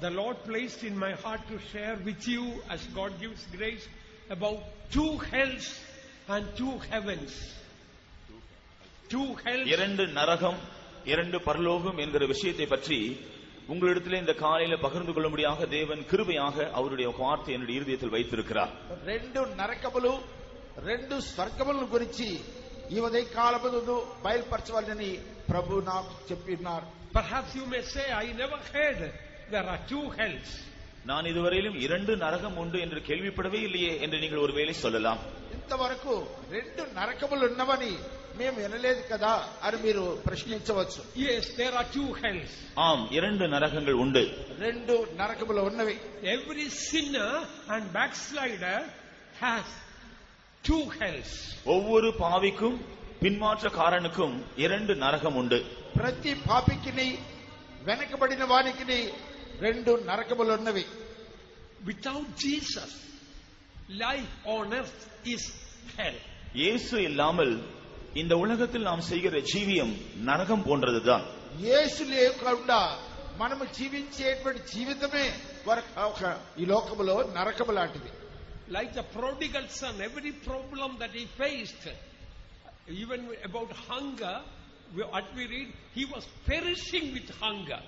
the Lord placed in my heart to share with you, as God gives grace, about 2 hells and 2 heavens. 2 hells, 2 நரகம் 2 பரலோகம் என்கிற விஷயத்தை பற்றி உங்களிடத்திலே இந்த காலையில பகிர்ந்து கொள்ளும்படியாக தேவன் கிருபையாக அவருடைய வார்த்தை என்னுடைய இருதயத்தில் வைத்திருக்கிறார். 2 నరకములు 2 స్వర్గములను గురించి ఈ ఉదయ కాలమందు బయలుపరచవాలని ప్రభు నాకు చెప్పినారు. Perhaps you may say, I never heard there are 2 hells. நான் இதுவரையிலும் 2 நரகம் உண்டு என்று கேள்விப்படவே இல்லையே என்று நீங்கள் ஒருவேளை சொல்லலாம். ఇంతవరకు 2 నరకములు ఉన్నవని మేము వినలేదు కదా అని మీరు ప్రశ్నించవచ్చు. Yes, there are 2 hells. ஆம், 2 நரகங்கள் உண்டு. 2 నరకములు ఉన్నవి. Every sinner and backslider has 2 hells. ஒவ்வொரு பாவிக்கும் பின்மாற்றக்காரனுக்கும் 2 நரகம் உண்டு. ప్రతి పాపికిని వెనకబడిన వానికి 2 నరకములు ఉన్నవి. Without Jesus, life on earth is hell. இயேசு இல்லாமல் இந்த உலகத்தில் நாம் செய்கிற ஜீவியம் நரகம் போன்றதுதான். యేసు లేకుండా మనము జీవించేటువంటి జీవితమే ఈ లోకములో నరకము లాంటిది. Like the prodigal son, every problem that he faced, even about hunger, what we read, he was perishing with hunger.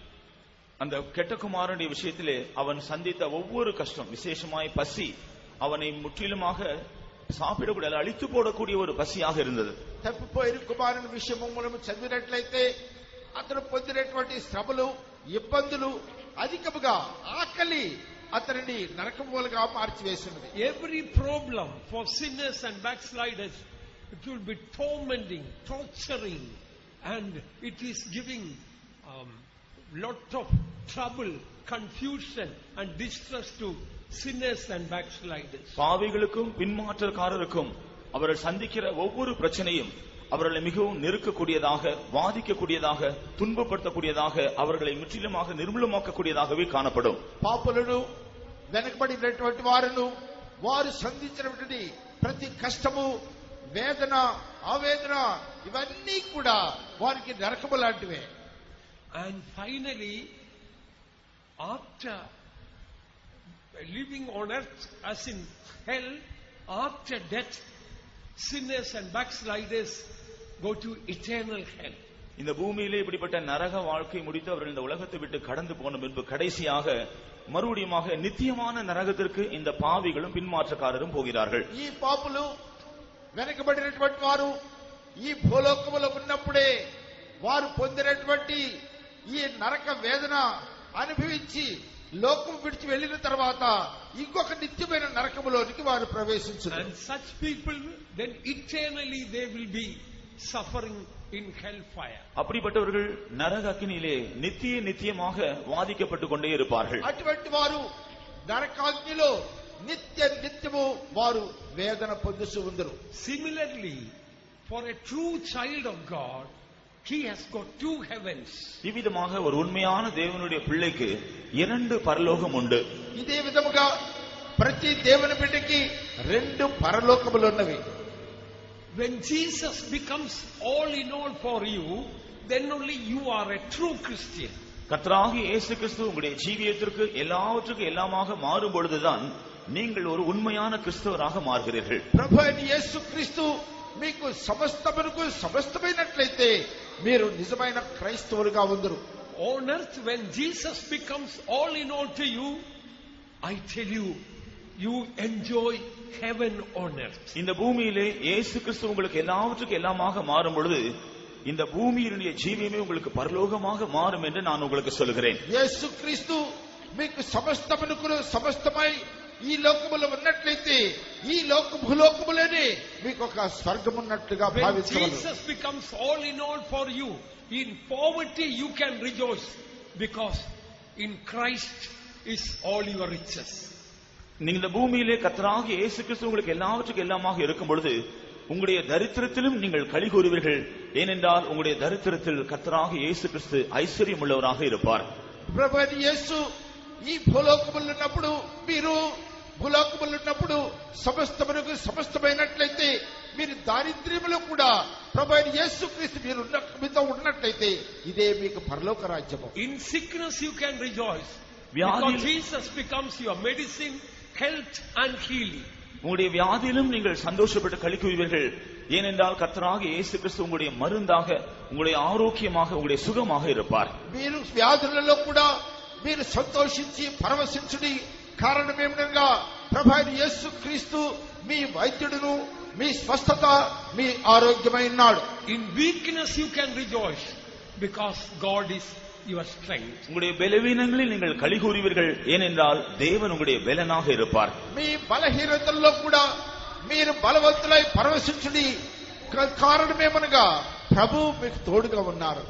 அந்த கெட்ட குமாரனுடைய விஷயத்திலே அவன் சந்தித்த ஒவ்வொரு கஷ்டம், விசேஷமாய் பசி, அவனை முற்றிலுமாக சாப்பிடக்கூடிய அழித்து போடக்கூடிய ஒரு பசியாக இருந்தது. తప్పిపోయిన కుమారుని విషయము మనము చదివినట్లయితే అతను పొందినటువంటి శ్రమలు, ఇబ్బందులు, అధికముగా ఆకలి అతనిని నరకములుగా మార్చివేసినది. Every problem for sinners and backsliders, it will be tormenting, torturing, and it is giving lot of trouble, confusion and distress to sinners and backsliders. பாவிகளுக்கும் பின்மாற்றக்காரருக்கும் அவர்கள் சந்திக்கிற ஒவ்வொரு பிரச்சனையும் அவர்களை மிகவும் நெருக்கக்கூடியதாக, வாதிக்கக்கூடியதாக, துன்பப்படுத்தக்கூடியதாக, அவர்களை முற்றிலுமாக நிர்மூலமாக்கக்கூடியதாகவே காணப்படும். పాపులను వెనకబడినటువంటి వారును వారు సంధించినటువంటి ప్రతి కష్టము, వేదన, ఆవేదన ఇవన్నీ కూడా వారికి నరకము లాంటివే. And finally, after living on earth as in hell, after death, sinners and backsliders go to eternal hell. இந்த பூமியிலே இப்படிப்பட்ட நரக வாழ்க்கை முடித்து அவர்கள் இந்த உலகத்தை விட்டு கடந்து போன பின்பு கடைசியாக மறுபடியுமாக நித்தியமான நரகத்திற்கு இந்த பாவிகளும் பின்மாற்றக்காரரும் போகிறார்கள். ఈ పాపులు వెనకబడినటువంటి వారు ఈ భూలోకములో ఉన్నప్పుడే వారు పొందినటువంటి ఈ నరక వేదన అనుభవించి లోకం విడిచి వెళ్ళిన తర్వాత ఇంకొక నిత్యమైన నరకములోనికి వారు ప్రవేశించారు. And such people, then eternally they will be suffering in hellfire. அப்படிப்பட்டவர்கள் நரக அக்கினியிலே நித்தியமாக வாதிக்கப்பட்டு கொண்டே இருப்பார்கள். అటువంటి వారు నరకాగ్నిలో నిత్యము వారు వేదన పొందుతూ ఉందరు. Similarly, for a true child of God, he has got 2 heavens. இவ்விதமாக ஒரு உண்மையான தேவனுடைய பிள்ளைக்கு 2 பரலோகம் உண்டு. ఇదే విధముగా ప్రతి దేవుని బిడ్డకి 2 పరలోకములు ఉన్నవి. When Jesus becomes all in all for you, then only you are a true Christian. கர்த்தராகிய இயேசு கிறிஸ்து உங்களுடைய ஜீவியத்திற்கு எல்லாவற்றுக்கும் எல்லாமாக மாறும் பொழுதுதான் நீங்கள் ஒரு உண்மையான கிறிஸ்தவராக மாறுகிறீர்கள். ప్రభు అయిన యేసుక్రీస్తు మీకు సమస్తమునకు సమస్తమైనట్లయితే మీరు నిజమైన క్రైస్తవులుగా ఉందరు. On earth, when Jesus becomes all in all to you, I tell you, you enjoy heaven on earth. இந்த பூமியிலே இயேசு கிறிஸ்து உங்களுக்கு எல்லாவற்றுக்கும் எல்லாமாக மாறும் பொழுது இந்த பூமியினுடைய ஜீவியமே உங்களுக்கு பரலோகமாக மாறும் என்று நான் உங்களுக்கு சொல்கிறேன். యేసుక్రీస్తు మీకు సమస్తమునకు సమస్తమై ఈ లోకములో ఉన్నట్లయితే ఈ భూలోకములోనే మీకు ఒక స్వర్గం ఉన్నట్లుగా భావించవచ్చు. When Jesus becomes all in all for you, in poverty you can rejoice, because in Christ is all your riches. நீங்க இந்த பூமியிலே கர்த்தராகிய இயேசு கிறிஸ்து உங்களுக்கு எல்லாவற்றுக்கும் எல்லாமாக இருக்கும் பொழுது உங்களுடைய தரித்திரத்திலும் நீங்கள் களி கூறுவீர்கள். ஏனென்றால் உங்களுடைய தரித்திரத்தில் கர்த்தராகிய இயேசு கிறிஸ்து ஐஸ்வர்யம் உள்ளவராக இருப்பார். ప్రభు అయిన యేసు ఈ భూలోకములో ఉన్నప్పుడు మీరు భూలోకములో ఉన్నప్పుడు సమస్తమునకు సమస్తమైనట్లయితే మీరు దారిద్ర్యములో కూడా ప్రభు అయిన యేసుక్రీస్తు మీతో ఉన్నట్లయితే ఇదే మీకు పరలోక రాజ్యము. In sickness you can rejoice, Because Jesus becomes your medicine, health and healing. உங்களுடைய வியாதியிலும் நீங்கள் சந்தோஷப்பட்டு களி கூறுவீர்கள். ஏனென்றால் கர்த்தராகிய இயேசு கிறிஸ்து உங்களுடைய மருந்தாக, உங்களுடைய ஆரோக்கியமாக, உங்களுடைய சுகமாக இருப்பார். మీరు వ్యాధులలో కూడా మీరు సంతోషించి పరవశించుడి. కారణమేమనగా ప్రభువైన యేసుక్రీస్తు మీ వైద్యుడును, మీ స్వస్థత, మీ ఆరోగ్యమైనాడు. In weakness you can rejoice because God is your strength. உங்களுடைய பலவீனங்களில் நீங்கள் களி கூறுவீர்கள். ஏனென்றால் தேவன் உங்களுடைய பலனாக இருப்பார். మీ బలహీనతల్లో కూడా మీరు బలవంతులై పరవశించుడి. కారణమేమనగా ప్రభు మీకు తోడుగా ఉన్నారు.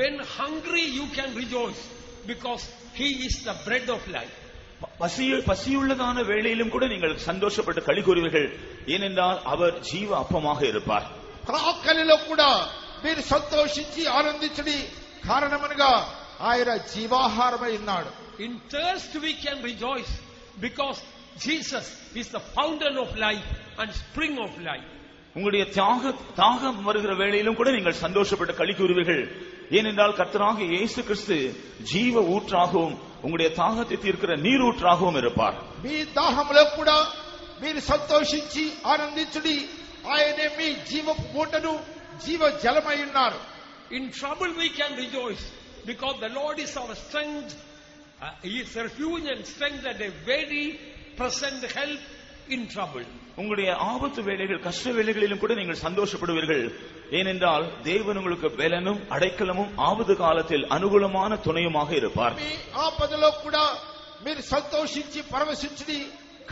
When hungry you can rejoice because he is the bread of life. பசியுள்ளதான வேளையிலும் கூட நீங்கள் சந்தோஷப்பட்டு களி கூறுவீர்கள். ஏனென்றால் அவர் ஜீவ அப்பமாக இருப்பார். ఆకలిలో కూడా మీరు సంతోషించి ఆనందించుడి. కారణమనగా ఆయన జీవాహారమై ఉన్నాడు. In thirst we can rejoice because Jesus is the fountain of life and spring of life. உங்களுடைய தாகம் வருகிற வேளையிலும் கூட நீங்கள் சந்தோஷப்பட்டு களி கூறுவீர்கள். ஏனென்றால் கர்த்தராகிய இயேசு கிறிஸ்து ஜீவ ஊற்றாகவும் உங்களுடைய தாகத்தை தீர்க்கிற நீரூற்றாகவும் இருப்பார். మీ దాహంలో కూడా మీరు సంతోషించి ఆనందించుడి. ఆయనే మీ జీవపు ఊటను, జీవ జలమై ఉన్నారు. In trouble we can rejoice because the Lord is our strength. He is refuge and strength and a very present help in trouble. உங்களுடைய ஆபத்து வேளைகள், கஷ்ட வேளைகளிலும் கூட நீங்கள் சந்தோஷப்படுவீர்கள். ஏனென்றால் தேவன் உங்களுக்கு பலனும் அடைக்கலமும் ஆபத்து காலத்தில் அனுகூலமான துணையுமாக இருப்பார். మీ ఆపదలో కూడా మీరు సంతోషించి పరవశించుడి.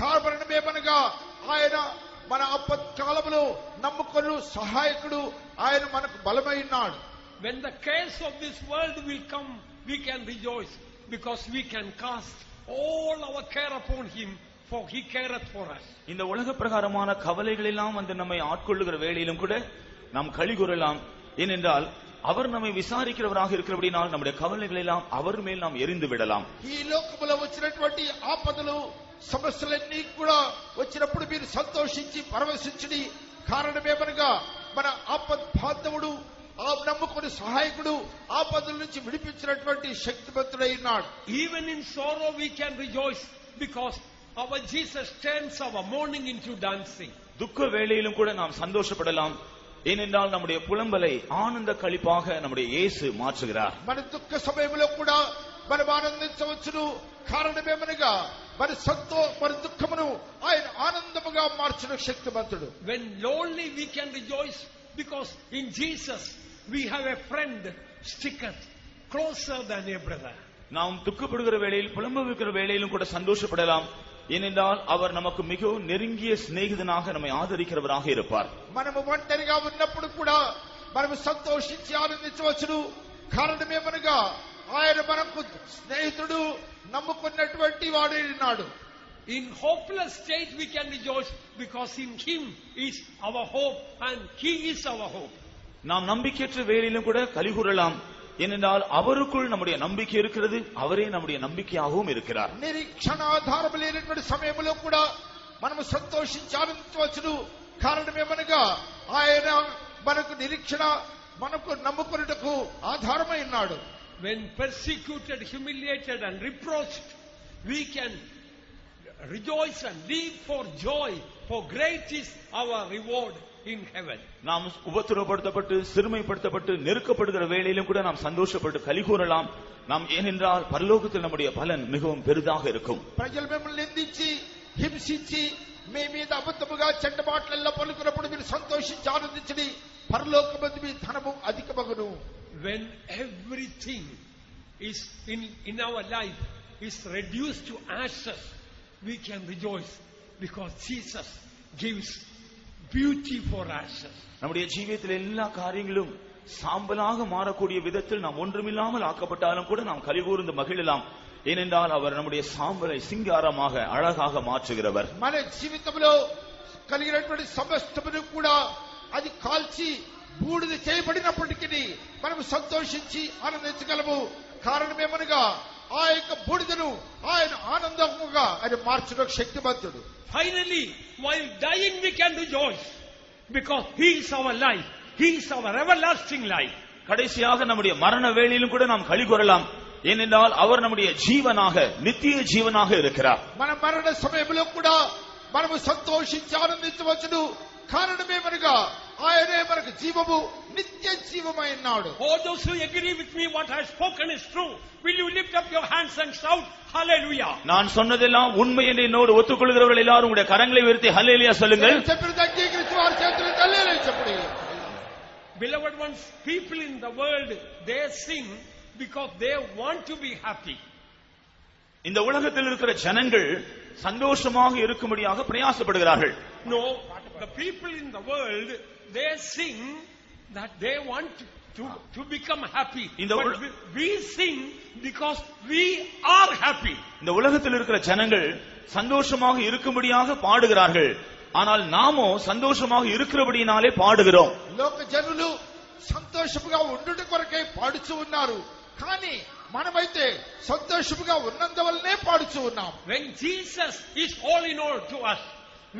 కారణమేమనగా ఆయన మన ఆపత్కాలములో నమ్ముకొను సహాయకుడు. ఆయన మనకు బలమై ఉన్నాడు. When the cares of this world will come, we can rejoice because we can cast all our care upon him, for he careth for us. இந்த உலக பிரகாரமான கவலைகள் எல்லாம் வந்து நம்மை ஆட்கொள்ளுகிற வேளையிலும் கூட நாம் களி கூறலாம். ஏனென்றால் அவர் நம்மை விசாரிக்கிறவராக இருக்கிறபடினால் நம்முடைய கவலைகள் எல்லாம் அவர் மேல் நாம் எரிந்து விடலாம். ఈ లోకములో వచ్చినటువంటి ఆపదలు, సమస్యలన్నీ కూడా వచ్చినప్పుడు మీరు సంతోషించి పరవశించుడి. కారణమేమనగా మన ఆపద్బాంధవుడు, నమ్ముకుని సహాయకుడు ఆపదల నుంచి విడిపించినటువంటి శక్తివంతుడై ఉన్నాడు. Even in sorrow we can rejoice because our Jesus turns our mourning into dancing. துக்க வேளையிலும் கூட நாம் சந்தோஷப்படலாம். ஏனென்றால் நம்முடைய புலம்பலை ஆனந்த களிப்பாக நம்முடைய இயேசு மாற்றுகிறார். మన దుఃఖ సమయంలో కూడా మనం ఆనందించవచ్చును. కారణమేమనగా మన దుఃఖమును ఆయన ఆనందముగా మార్చిన శక్తివంతుడు. When lonely we can rejoice because in Jesus we have a friend sticketh closer than a brother. நாம் துக்கப்படுகிற வேளையில், புலம்புகிற வேளையிலும் கூட சந்தோஷப்படலாம். ஏனென்றால் அவர் நமக்கு மிகவும் நெருங்கிய சிநேகிதனாக நம்மை ஆதரிக்கிறவராக இருப்பார். మనము ఒంటరిగా ఉన్నప్పుడు కూడా మనము సంతోషించి ఆనందించవచ్చును. కారణమేమనగా ఆయన మనకు స్నేహితుడు, నమ్ముకున్నటువంటి వాడు ఉన్నాడు. In hopeless state we can rejoice because in him is our hope and he is our hope. நாம் நம்பிக்கையற்ற வேளையிலும் கூட களி கூறலாம். ஏனென்றால் அவருக்குள் நம்முடைய நம்பிக்கை இருக்கிறது. அவரே நம்முடைய நம்பிக்கையாகவும் இருக்கிறார். నిరీక్షణ ఆధారం లేనటువంటి సమయంలో కూడా మనము సంతోషించి ఆనందించవచ్చును. కారణమేమనగా ఆయన మనకు నిరీక్షణ, మనకు నమ్ముకున్నటకు ఆధారమై ఉన్నాడు. When persecuted, humiliated and reproached, we can rejoice and leap for joy, for great is our reward in heaven. நாம் உபத்திரவப்படுத்தப்பட்டு, சிறுமைப்படுத்தப்பட்டு, நெருக்கப்படுகிற வேளையிலும் கூட நாம் சந்தோஷப்பட்டு களி கூறலாம். நாம் ஏனென்றால் பரலோகத்தில் நம்முடைய பலன் மிகவும் பெரிதாக இருக்கும். ప్రజలు మిమ్మల్ని నిందించి, హింసించి, మీ మీద అబద్ధముగా చెడ్డ మాటలెల్లా పలుకున్నప్పుడు మీరు సంతోషించి ఆనందించండి. పరలోకమందు మీ ధనము అధికమగును. When everything is in our life is reduced to ashes, we can rejoice because Jesus gives beauty for ashes. நம்முடைய ஜீவியத்தில் எல்லா காரியங்களும் சாம்பலாக மாறக்கூடிய விதத்தில் நாம் ஒன்றுமில்லாமல் ஆக்கப்பட்டாலும் கூட நாம் களி கூர்ந்து மகிழலாம். ஏனென்றால் அவர் நம்முடைய சாம்பலை సింగారமாக అழகாக மாற்றுகிறவர். మన జీవితంలో కలిగినటువంటి సమస్తమును కూడా అది కాల్చి బూడిద చేయబడినప్పటికీ మనం సంతోషించి ఆనందించగలము. కారణమేమనగా ఆ యొక్క బూడిదను ఆయన ఆనందముగా ఆయన మార్చడం శక్తివంతుడు. Finally, while dying we can rejoice because he is our life. He is our everlasting life. கடைசியாக நம்முடைய மரண வேளையிலும் கூட நாம் களி கூறலாம். ஏனென்றால் அவர் நம்முடைய ஜீவனாக நித்திய ஜீவனாக இருக்கிறார். మన మరణ సమయంలో కూడా మనము సంతోషించి ఆనందించవచ్చును. కారణమేమనగా ఆయనే మనకు జీవము నిత్య జీవమై ఉన్నాడు. All those who agree with me what I have spoken is true, will you lift up your hands and shout hallelujah? நான் சொன்னதெல்லாம் உண்மை என்று என்னோடு ஒத்துக்கொள்கிறவர்கள் எல்லாரும் உங்களுடைய கரங்களை உயர்த்தி ஹல்லேலூயா சொல்லுங்கள். Beloved ones, people in the world, they sing because they want to be happy. இந்த உலகத்தில் இருக்கிற ஜனங்கள் சந்தோஷமாக இருக்கும்படியாக பிரயாசப்படுகிறார்கள். No, the people in the world, they sing that they want to become happy. But we sing because we are happy. இந்த உலகத்தில் இருக்கிற ஜனங்கள் சந்தோஷமாக இருக்கும்படியாக பாடுகிறார்கள். ஆனால் நாமோ சந்தோஷமாக இருக்கிறபடியினாலே பாடுகிறோம். లోక జనులు సంతోషముగా ఉండుట కొరకే పాడుచు ఉన్నారు. కానీ మనమైతే సంతోషముగా ఉన్నందువల్లనే పాడుచు ఉన్నాం. When Jesus is all in all to us,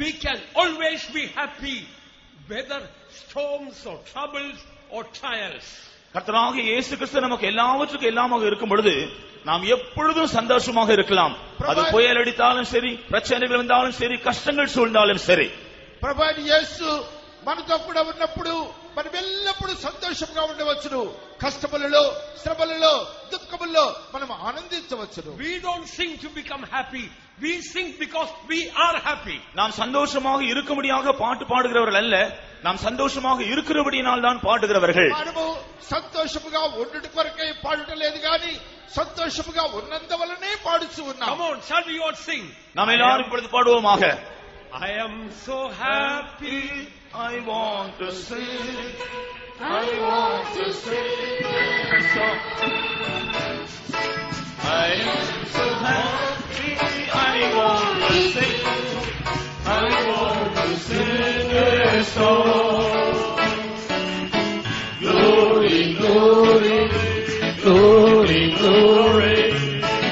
we can always be happy, whether storms or troubles or trials. கர்த்தராகிய இயேசு கிறிஸ்து நமக்கு எல்லாவற்றுக்கும் எல்லாமாக இருக்கும் பொழுது நாம் எப்பொழுதும் சந்தோஷமாக இருக்கலாம். அது புயல் அடித்தாலும் சரி, பிரச்சனைகள் வந்தாலும் சரி, கஷ்டங்கள் சூழ்ந்தாலும் சரி. ప్రభువైన యేసు మనతో కూడా ఉన్నప్పుడు మనం ఎల్లప్పుడూ సంతోషంగా ఉండవచ్చును. కష్టములలో, శ్రమలలో, దుఃఖములలో మనం ఆనందించవచ్చును. We don't sing to become happy, we sing because we are happy. நாம் சந்தோஷமாக இருக்கும்படியாக பாட்டு பாடுகிறவர்கள் அல்ல, நாம் சந்தோஷமாக இருக்கிறபடியினால் தான் பாடுகிறவர்கள். మనము సంతోషముగా ఉండుట కొరకే పాడటం లేదు గాని సంతోషముగా ఉన్నందువల్లనే పాడుచు ఉన్నాం. Come on, shall we all sing? நாம் எல்லாரும் இப்பொழுது பாடுவோமாக. I am so happy, I want to sing, I want to sing a song. I am so happy, I want to sing, I want to sing a song. Glory, glory, glory, glory,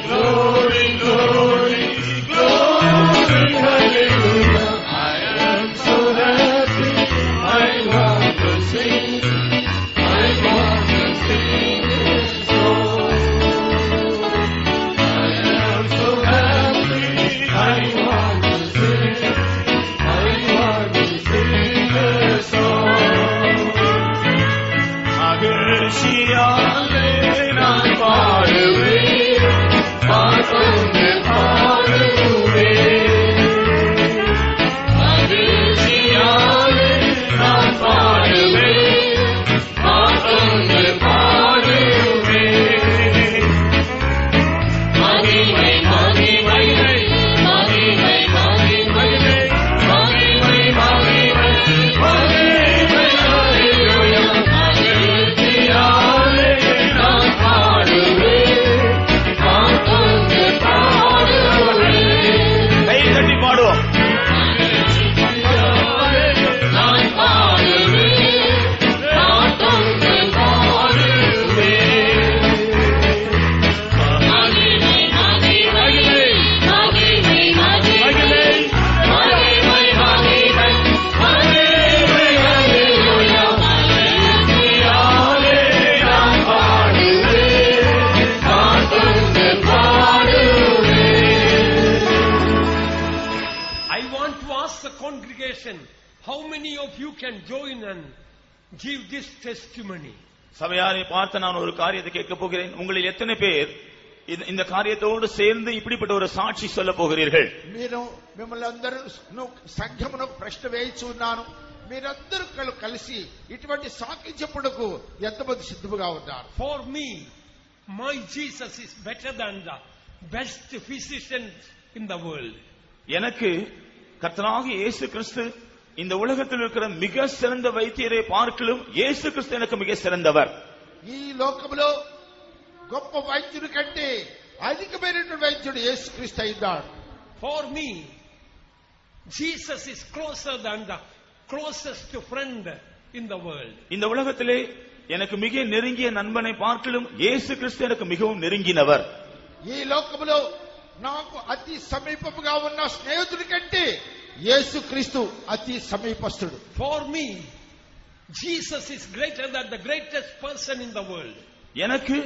glory, glory, glory, hallelujah. I am so happy, I want to sing, I want to sing a song. I am so happy, I want to sing, I want to sing a song. மகிழ்ச்சியாலே நான் பாடுவேன், பாடுவே பாடுவேன். மகிழ்ச்சியாலே நான் பாடுவேன், பாடுவே பாடுவேன். மகிமை மகிமை மகிமை மகிமை மகிமை மகிமை மகிமை ஹல்லேலூயா. மகிழ்ச்சியாலே நான் பாடுவேன், பாடுவே பாடுவேன். கை தட்டி பாடுவோம். மகிழ்ச்சியாலே நான் பாடுவேன், பாடுவே பாடுவேன். மகிமை மகிமை மகிமை மகிமை மகிமை மகிமை மகிமை ஹல்லேலூயா. மகிழ்ச்சியாலே நான் பாடுவேன், பாடுவே பாடுவேன். I want to ask the congregation, how many of you can join and give this testimony? சபையாரை பார்த்து நான் ஒரு காரியத்தை கேட்க போகிறேன். உங்களில் எத்தனை பேர் இந்த காரியத்தோடு சேர்ந்து இப்படிப்பட்ட ஒரு சாட்சி சொல்ல போகிறீர்கள்? మీరు మిమ్మల్ని అందరూ సంఘమును ప్రశ్న వేయించి ఉన్నాను. మీరందరూ కలిసి ఇటువంటి సాక్షి చెప్పుటకు ఎంతమంది సిద్ధముగా ఉన్నారు? For me, my Jesus is better than the best physicians in the world. எனக்கு கர்த்தராகிய இயேசு கிறிஸ்து இந்த உலகத்தில் இருக்கிற மிக சிறந்த வைத்தியரை பார்க்கலும் இயேசு கிறிஸ்து எனக்கு மிக சிறந்தவர். ఈ లోకములో గొప్ప వైద్యుడి కంటే అధికమైనటువంటి వైద్యుడు యేసుక్రీస్తు అయినాడు. For me, Jesus is closer than the closest friend in the world. இந்த உலகத்திலே எனக்கு மிக நெருங்கிய நண்பனை பார்க்கலும் இயேசு கிறிஸ்து எனக்கு மிகவும் நெருங்கினவர். ఈ లోకములో నాకు అతి సమీపముగా ఉన్న స్నేహితుడి కంటే యేసుక్రీస్తు అతి సమీపస్తుడు. For me, Jesus is greater than the greatest person in the world. எனக்கு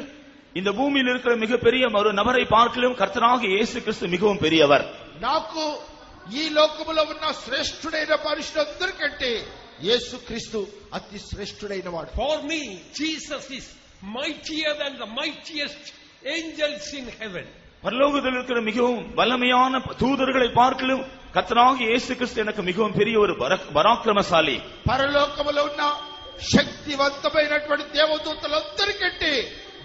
இந்த பூமியில் இருக்கிற மிகப்பெரிய ஒரு நபரை பார்க்கலும் கர்த்தராகிய இயேசு கிறிஸ்து மிகவும் பெரியவர். నాకు ఈ లోకములో ఉన్న శ్రేష్ఠుడైన మనుషులందరికంటే యేసుక్రీస్తు అతి శ్రేష్ఠుడైన వాడు. For me, Jesus is mightier than the mightiest angels in heaven. பரலோகத்தில் இருக்கிற மிகவும் வல்லமையான தூதர்களை பார்க்கலும் கர்த்தராகிய இயேசு கிறிஸ்து எனக்கு மிகவும் பெரிய ஒரு பராக்கிரமசாலி. పరలోకములో ఉన్న శక్తివంతమైనటువంటి దేవదూతలందరికంటే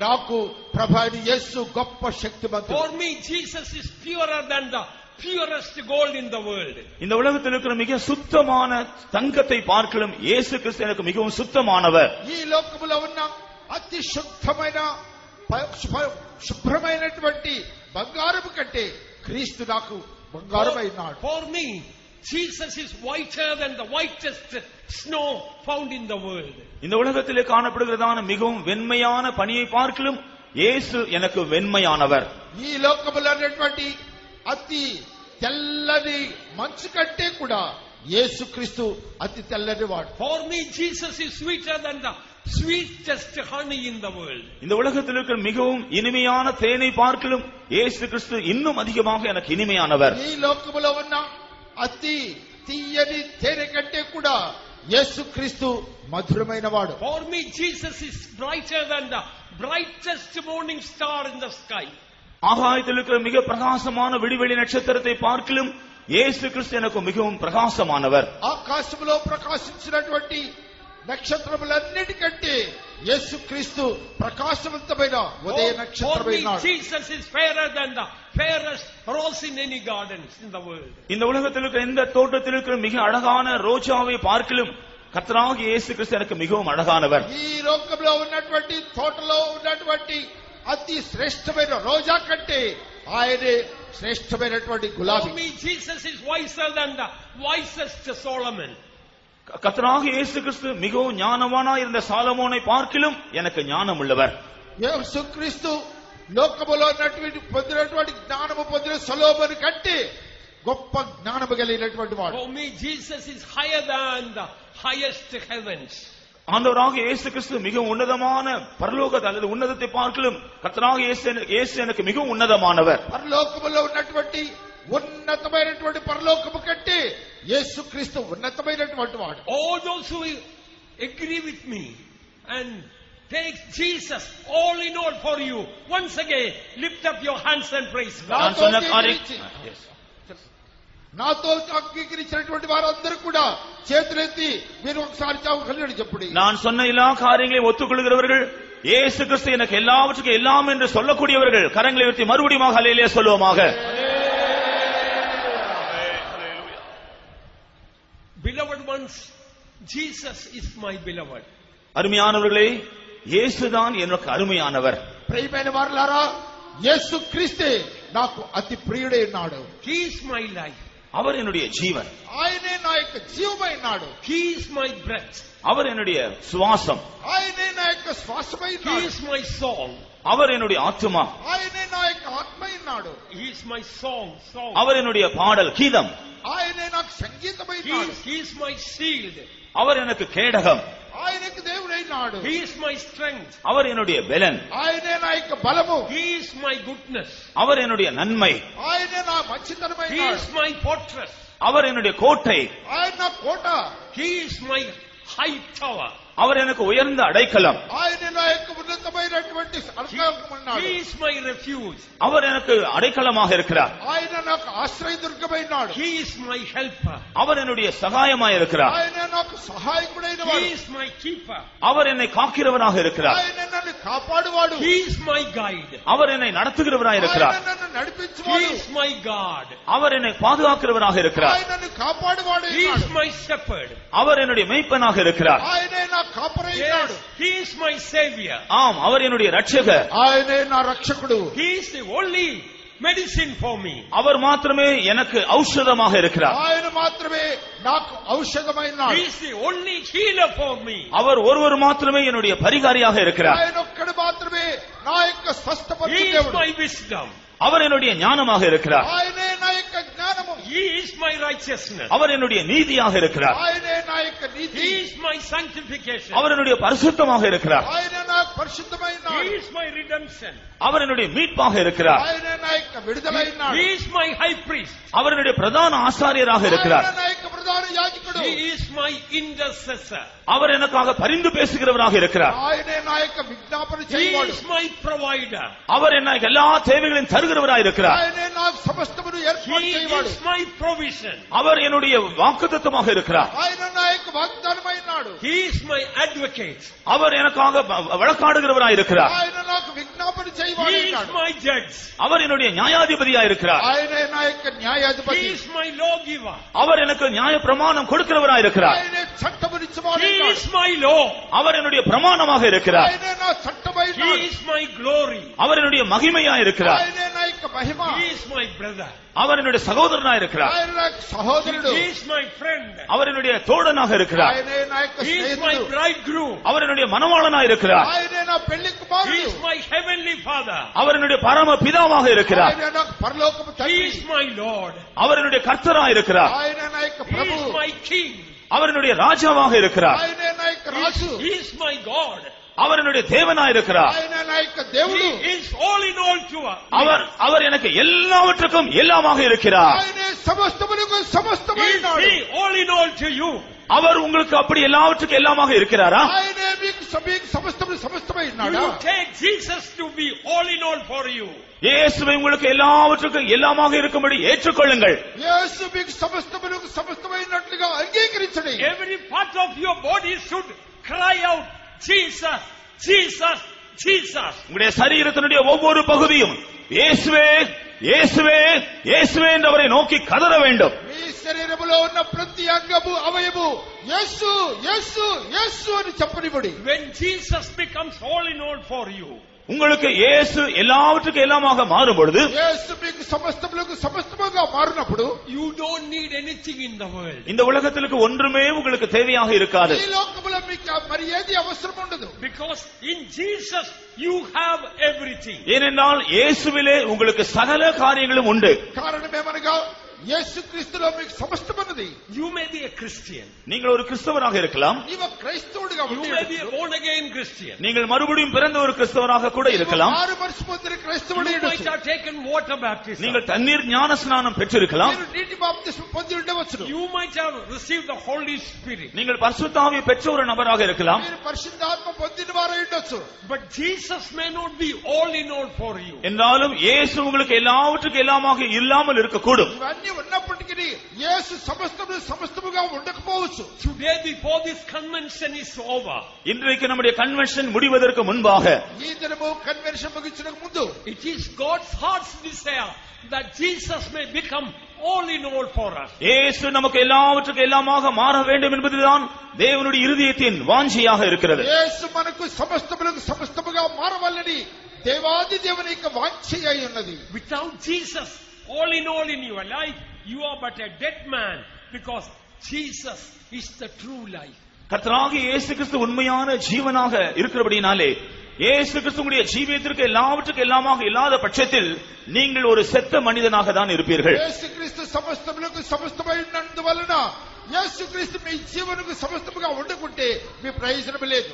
నాకు ప్రభువైన యేసు గొప్ప శక్తివంతుడు. For me, Jesus is purer than the purest gold in the world. இந்த உலகத்தில் இருக்கிற மிக சுத்தமான தங்கத்தை பார்க்கலும் இயேசு கிறிஸ்து எனக்கு மிகவும் சுத்தமானவர். ఈ లోకములో ఉన్న అతి శుద్ధమైన శుభ్రమైనటువంటి బంగారము కంటే క్రీస్తు నాకు బంగారమైనాడు. For me, Jesus is whiter than the whitest snow found in the world. இந்த உலகத்திலே காணப்படுகிறதான மிகவும் வெண்மையான பனியை பார்க்கலும் இயேசு எனக்கு வெண்மையானவர். ఈ లోకములో ఉన్నటువంటి అతి తెల్లని మంచు కంటే కూడా యేసుక్రీస్తు అతి తెల్లని వాడు. For me, Jesus is sweeter than the sweetest honey in the world. இந்த உலகத்தில் இருக்கிற மிகவும் இனிமையான தேனை பார்க்கலும் இயேசு கிறிஸ்து இன்னும் அதிகமாக எனக்கு இனிமையானவர். ఈ లోకములో ఉన్న అతి తీయని తేనె కంటే కూడా యేసుక్రీస్తు మధురమైన వాడు. For me, Jesus is brighter than the brightest morning star in the sky. ஆகாயத்தில் இருக்கிற மிக பிரகாசமான விடிவெளி நட்சத்திரத்தை பார்க்கலும் இயேசு கிறிஸ்து எனக்கு மிகவும் பிரகாசமானவர். ఆకాశములో ప్రకాశించినటువంటి నక్షత్రములన్నిటికంటే యేసుక్రీస్తు ప్రకాశవంతమైన ఉదయ నక్షత్రమైనాడు. For me, Jesus is fairer than the fairest rose in any gardens in the world. இந்த உலகத்தில் இருக்கிற எந்த தோட்டத்தில் இருக்கிற மிக அழகான ரோஜாவை பார்க்கலும் கர்த்தராகிய இயேசு கிறிஸ்து எனக்கு மிகவும் அழகானவர். ఈ లోకంలో ఉన్నటువంటి తోటలో ఉన్నటువంటి అతి శ్రేష్టమైన రోజా కంటే ఆయనే శ్రేష్టమైనటువంటి గులాబీ. For me, Jesus is wiser than the wisest Solomon. கர்த்தராகிய இயேசு கிறிஸ்து மிகவும் ஞானவானாய் இருந்த சாலமோனை பார்க்கிலும் எனக்கு ஞானம் உள்ளவர். యేసుక్రీస్తు లోకములో పొందినటువంటి జ్ఞానము పొందిన సొలొమోను కంటే గొప్ప జ్ఞానము కలిగినటువంటి వాడు. For me, Jesus is higher than the highest heavens. ஆண்டவராகிய இயேசு கிறிஸ்து மிகவும் உன்னதமான பரலோகத்தை அல்லது உன்னதத்தை பார்க்கலும் கர்த்தராகிய இயேசு எனக்கு மிகவும் உன்னதமானவர். పరలోకములో ఉన్నటువంటి ఉన్నతమైనటువంటి పరలోకము కంటే యేసుక్రీస్తు ఉన్నతమైనటువంటి వాడు. All those who agree with me and take Jesus all in all for you, once again lift up your hands and praise God. నాతో అంగీకరించినటువంటి వారందరూ కూడా చేతులెత్తి మీరు ఒకసారి కలిగి చెప్పండి. நான் சொன்ன எல்லா காரியங்களையும் ஒத்துக்கொள்கிறவர்கள் இயேசு கிறிஸ்து எனக்கு எல்லாவற்றுக்கும் எல்லாம் என்று சொல்லக்கூடியவர்கள் கரங்களை உயர்த்தி மறுபடியும் ஹல்லேலூயா சொல்லுவோமாக. Beloved ones, Jesus is my beloved. அருமையானவர்களே, இயேசுதான் எனக்கு அருமையானவர். ప్రియమైన వారలారా, యేసుక్రీస్తే నాకు అతి ప్రియుడైనాడు. He is my life. அவர் என்னுடைய ஜீவன். ఆయనే నా యొక్క జీవమైనాడు. He is my breath. அவர் என்னுடைய சுவாசம். ఆయనే నా యొక్క శ్వాసమైనాడు. He is my song. அவர் என்னுடைய ஆத்துமா. ఆయనే నా యొక్క ఆత్మైనాడు. He is my song. அவர் என்னுடைய பாடல் கீதம். ఆయనే నాకు సంగీతమైనాడు. He is my shield. அவர் எனக்கு கேடகம். ఆయనకు దేవుడైనాడు. He is my strength. அவர் என்னுடைய பெலன். ఆయనే నా యొక్క బలము. He is my goodness. அவர் என்னுடைய நன்மை. ఆయనే నా He మంచితనమైనాడు. is my fortress. அவர் என்னுடைய கோட்டை. ఆయన నా కోట. He is my high tower. அவர் எனக்கு உயர்ந்த அடைக்கலம். ఆయన నా యొక్క ఉన్నతమైనటువంటి అర్ధకమన్నాడు. He is my refuge. அவர் எனக்கு அடைக்கலமாக இருக்கிறார். ఆయన నాకు ఆశ్రయదుర్గమైనాడు. He is my helper. அவர் என்னுடைய சகாயமாக இருக்கிறார். ఆయన నాకు సహాయకుడైన He వాడు. is my keeper. அவர் என்னை காக்கிறவராக இருக்கிறார். ఆయన నన్ను కాపాడువాడు. He is my guide. அவர் என்னை நடத்துகிறவராக இருக்கிறார். ఆయన నన్ను He నడిపించువాడు. is my God. அவர் என்னை பாதுகாக்கிறவராக இருக்கிறார். ఆయన నన్ను కాపాడువాడు. He is my shepherd. அவர் என்னுடைய மேய்ப்பனாக இருக்கிறார். ఆయనే నా కాపరైనాడు. Yes, He is my savior. ஆம், அவர் என்னுடைய ரட்சகர். ఆయనే నా రక్షకుడు. He is the only medicine for me. அவர் மாத்திரமே எனக்கு ஔஷதமாக இருக்கிறார். ఆయన మాత్రమే నాకు ఔషధమైనాడు. He is the only healer for me. அவர் ஒருவர் மாத்திரமே என்னுடைய பரிகாரியாக இருக்கிறார். ఆయన ఒక్కడు మాత్రమే నా యొక్క He స్వస్థపరిచే is దేవుడు. my wisdom. அவர் என்னுடைய ஞானமாக இருக்கிறார். ఆయనే నా యొక్క జ్ఞానము. He is my righteousness. அவர் என்னுடைய நீதியாக இருக்கிறார். ఆయనే నా యొక్క నీతి. He is my sanctification. அவர் என்னுடைய பரிசுத்தமாக இருக்கிறார். ఆయన నాకు పరిశుద్ధమైనాడు. He is my redemption. அவர் என்னுடைய மீட்பாக இருக்கிறார். ఆయన నా యొక్క విడుదలైనాడు. He is my high priest. அவர் என்னுடைய பிரதான ஆசாரியராக இருக்கிறார். ఆయన నా యొక్క ప్రధాన యాజకుడు. He is my intercessor. அவர் எனக்காக பரிந்து பேசுகிறவராக இருக்கிறார். ఆయన నా యొక్క విజ్ఞాపన He చేయవాడు. is my provider. அவர் எனக்கு எல்லா தேவைகளையும் தருகிறவராக இருக்கிறார். ఆయన నాకు సమస్తమును ఏర్పాటు He చేయవాడు. is my provision. அவர் என்னுடைய வாக்குத்தத்தமாக இருக்கிறார். ఆయన నా యొక్క వాగ్దానమైనాడు. He is my advocate. அவர் எனக்காக வழக்காடுகிறவராக இருக்கிறார். ఆయన నాకు విజ్ఞాపన He చేయవాడు. is my judge. அவர் என்னுடைய நியாயாதிபதியாக இருக்கிறார். ఆయన నా యొక్క He న్యాయాధిపతి. is my lawgiver. அவர் எனக்கு நியாய பிரமாணம் கொடுக்கிறவராக இருக்கிறார். ఆయన చట్టమునిచ్చువాడు. He is my law. அவர் என்னுடைய பிரமாணமாக இருக்கிறார். ఆయన నా చట్టమైనాడు. He is my glory. அவர் என்னுடைய மகிமையாக இருக்கிறார். ఆయన నా యొక్క మహిమ. He is my brother. அவர் என்னுடைய சகோதரனாக இருக்கிறார். ఆయన నా సహోదరుడు. He is my friend. அவர் என்னுடைய தோழனாக இருக்கிறார். ఆయన నా యొక్క He is my స్నేహితుడు. bridegroom. அவர் என்னுடைய மணவாளனாக இருக்கிறார். ఆయన నా పెళ్లి He కుమారుడు. is my heavenly father. அவர் என்னுடைய பரம பிதாவாக இருக்கிறார். ఆయన నాకు పరలోకపు He తండ్రి. is my Lord. அவர் என்னுடைய கர்த்தராக இருக்கிறார். ఆయన నా యొక్క He Prabhu. is my king. அவர் என்னுடைய ராஜாவாக இருக்கிறார். ఆయన నా యొక్క రాజు. He is my God. அவர் என்னுடைய தேவனாக இருக்கிறார். ఆయన నా యొక్క దేవుడు. He is all in all to us. அவர் எனக்கு எல்லாவற்றுக்கும் எல்லாமாக இருக்கிறார். ఆయన సమస్తమునకు Is సమస్తమైనాడు. he all in all to you? அவர் உங்களுக்கு அப்படி எல்லாவற்றுக்கும் எல்லாமாக இருக்கிறாரா? ఆయన మీకు సమస్తమును Do సమస్తమైనాడా? you take Jesus to be all in all for you? இயேசுவை உங்களுக்கு எல்லாவற்றுக்கும் எல்லாமாக இருக்கும்படி ஏற்றுக்கொள்ளுங்கள். యేసు మీకు సమస్తమునకు సమస్తమైనట్లుగా అంగీకరించండి. Every part of your body should cry out, Jesus, Jesus, Jesus. உங்களுடைய சரீரத்தினுடைய ஒவ்வொரு பகுதியும் இயேசுவே இயேசுவே இயேசுவே என்று அவரை நோக்கி கதற வேண்டும். మీ శరీరములో ఉన్న ప్రతి అంగము అవయము యేసు యేసు యేసు అని చెప్పనిబడి. When Jesus becomes all in all for you, உங்களுக்கு இயேசு எல்லாவற்றுக்கும் எல்லாமாக மாறும் பொழுது, యేసు మీకు సమస్తములకు సమస్తముగా మారినప్పుడు you don't need anything in the world. இந்த உலகத்திற்கு ஒன்றுமே உங்களுக்கு தேவையாக இருக்காது. ఈ లోకములో మీకు మరి ఏది అవసరం ఉండదు. Because in Jesus you have everything. ஏனென்றால் இயேசுவிலே உங்களுக்கு சகல காரியங்களும் உண்டு. కారణమేమనగా యేసుక్రీస్తులో మీకు సమస్తమున్నది. You may be a Christian. நீங்கள் ஒரு கிறிஸ்தவராக இருக்கலாம். నీవు క్రైస్తవుడిగా You may be a born again Christian. நீங்கள் மறுபடியும் பிறந்த ஒரு கிறிஸ்தவராக கூட இருக்கலாம். మారు మనసు పొందిన క్రైస్తవుడు You might have taken water baptism. நீங்கள் தண்ணீர் ஞான ஸ்நானம் பெற்றிருக்கலாம். మీరు నీటి బాప్తిస్మం పొంది ఉండవచ్చు. You might have received the Holy Spirit. நீங்கள் பரிசுத்த ஆவியை பெற்ற ஒரு நபராக இருக்கலாம். మీరు పరిశుద్ధాత్మ పొందిన వారై ఉండొచ్చు. But Jesus may not be all in all for you. என்றாலும் இயேசு உங்களுக்கு எல்லாவற்றுக்கும் எல்லாமாக இல்லாமல் இருக்கக்கூடும். ఇవన్నీ ఉన్నప్పటికీ యేసు సమస్తముగా ఉండకపోవచ్చు. Today before this convention is over, இன்றைக்கு நம்முடைய கன்வென்ஷன் முடிவதற்கு முன்பாக ఈ దినము కన్వెన్షన్ ముగించడానికి ముందు it is God's heart's desire that Jesus may become all in all for us. இயேசு நமக்கு எல்லாவற்றுக்கும் எல்லாமாக மாற வேண்டும் என்பதுதான் தேவனுடைய இருதயத்தின் வாஞ்சையாக இருக்கிறது. యేసు మనకు సమస్తములకు సమస్తముగా మారవాలని దేవాది దేవుని యొక్క వాంఛ అయి ఉన్నది. Without Jesus all in your life, you are but a dead man, because Jesus is the true life. கர்த்தராகிய இயேசு கிறிஸ்து உண்மையான ஜீவனாக இருக்கிறபடினாலே இயேசு கிறிஸ்துவுடைய ஜீவியத்திற்கு எல்லாவற்றுக்கும் எல்லாமாக இல்லாத பட்சத்தில் நீங்கள் ஒரு செத்த மனிதனாக தான் இருப்பீர்கள். యేసుక్రీస్తు సమస్తములకు సమస్తమైనందువలన యేసుక్రీస్తు మీ జీవనకు సమస్తముగా ఉండకుంటే మీ ప్రయోజనం లేదు.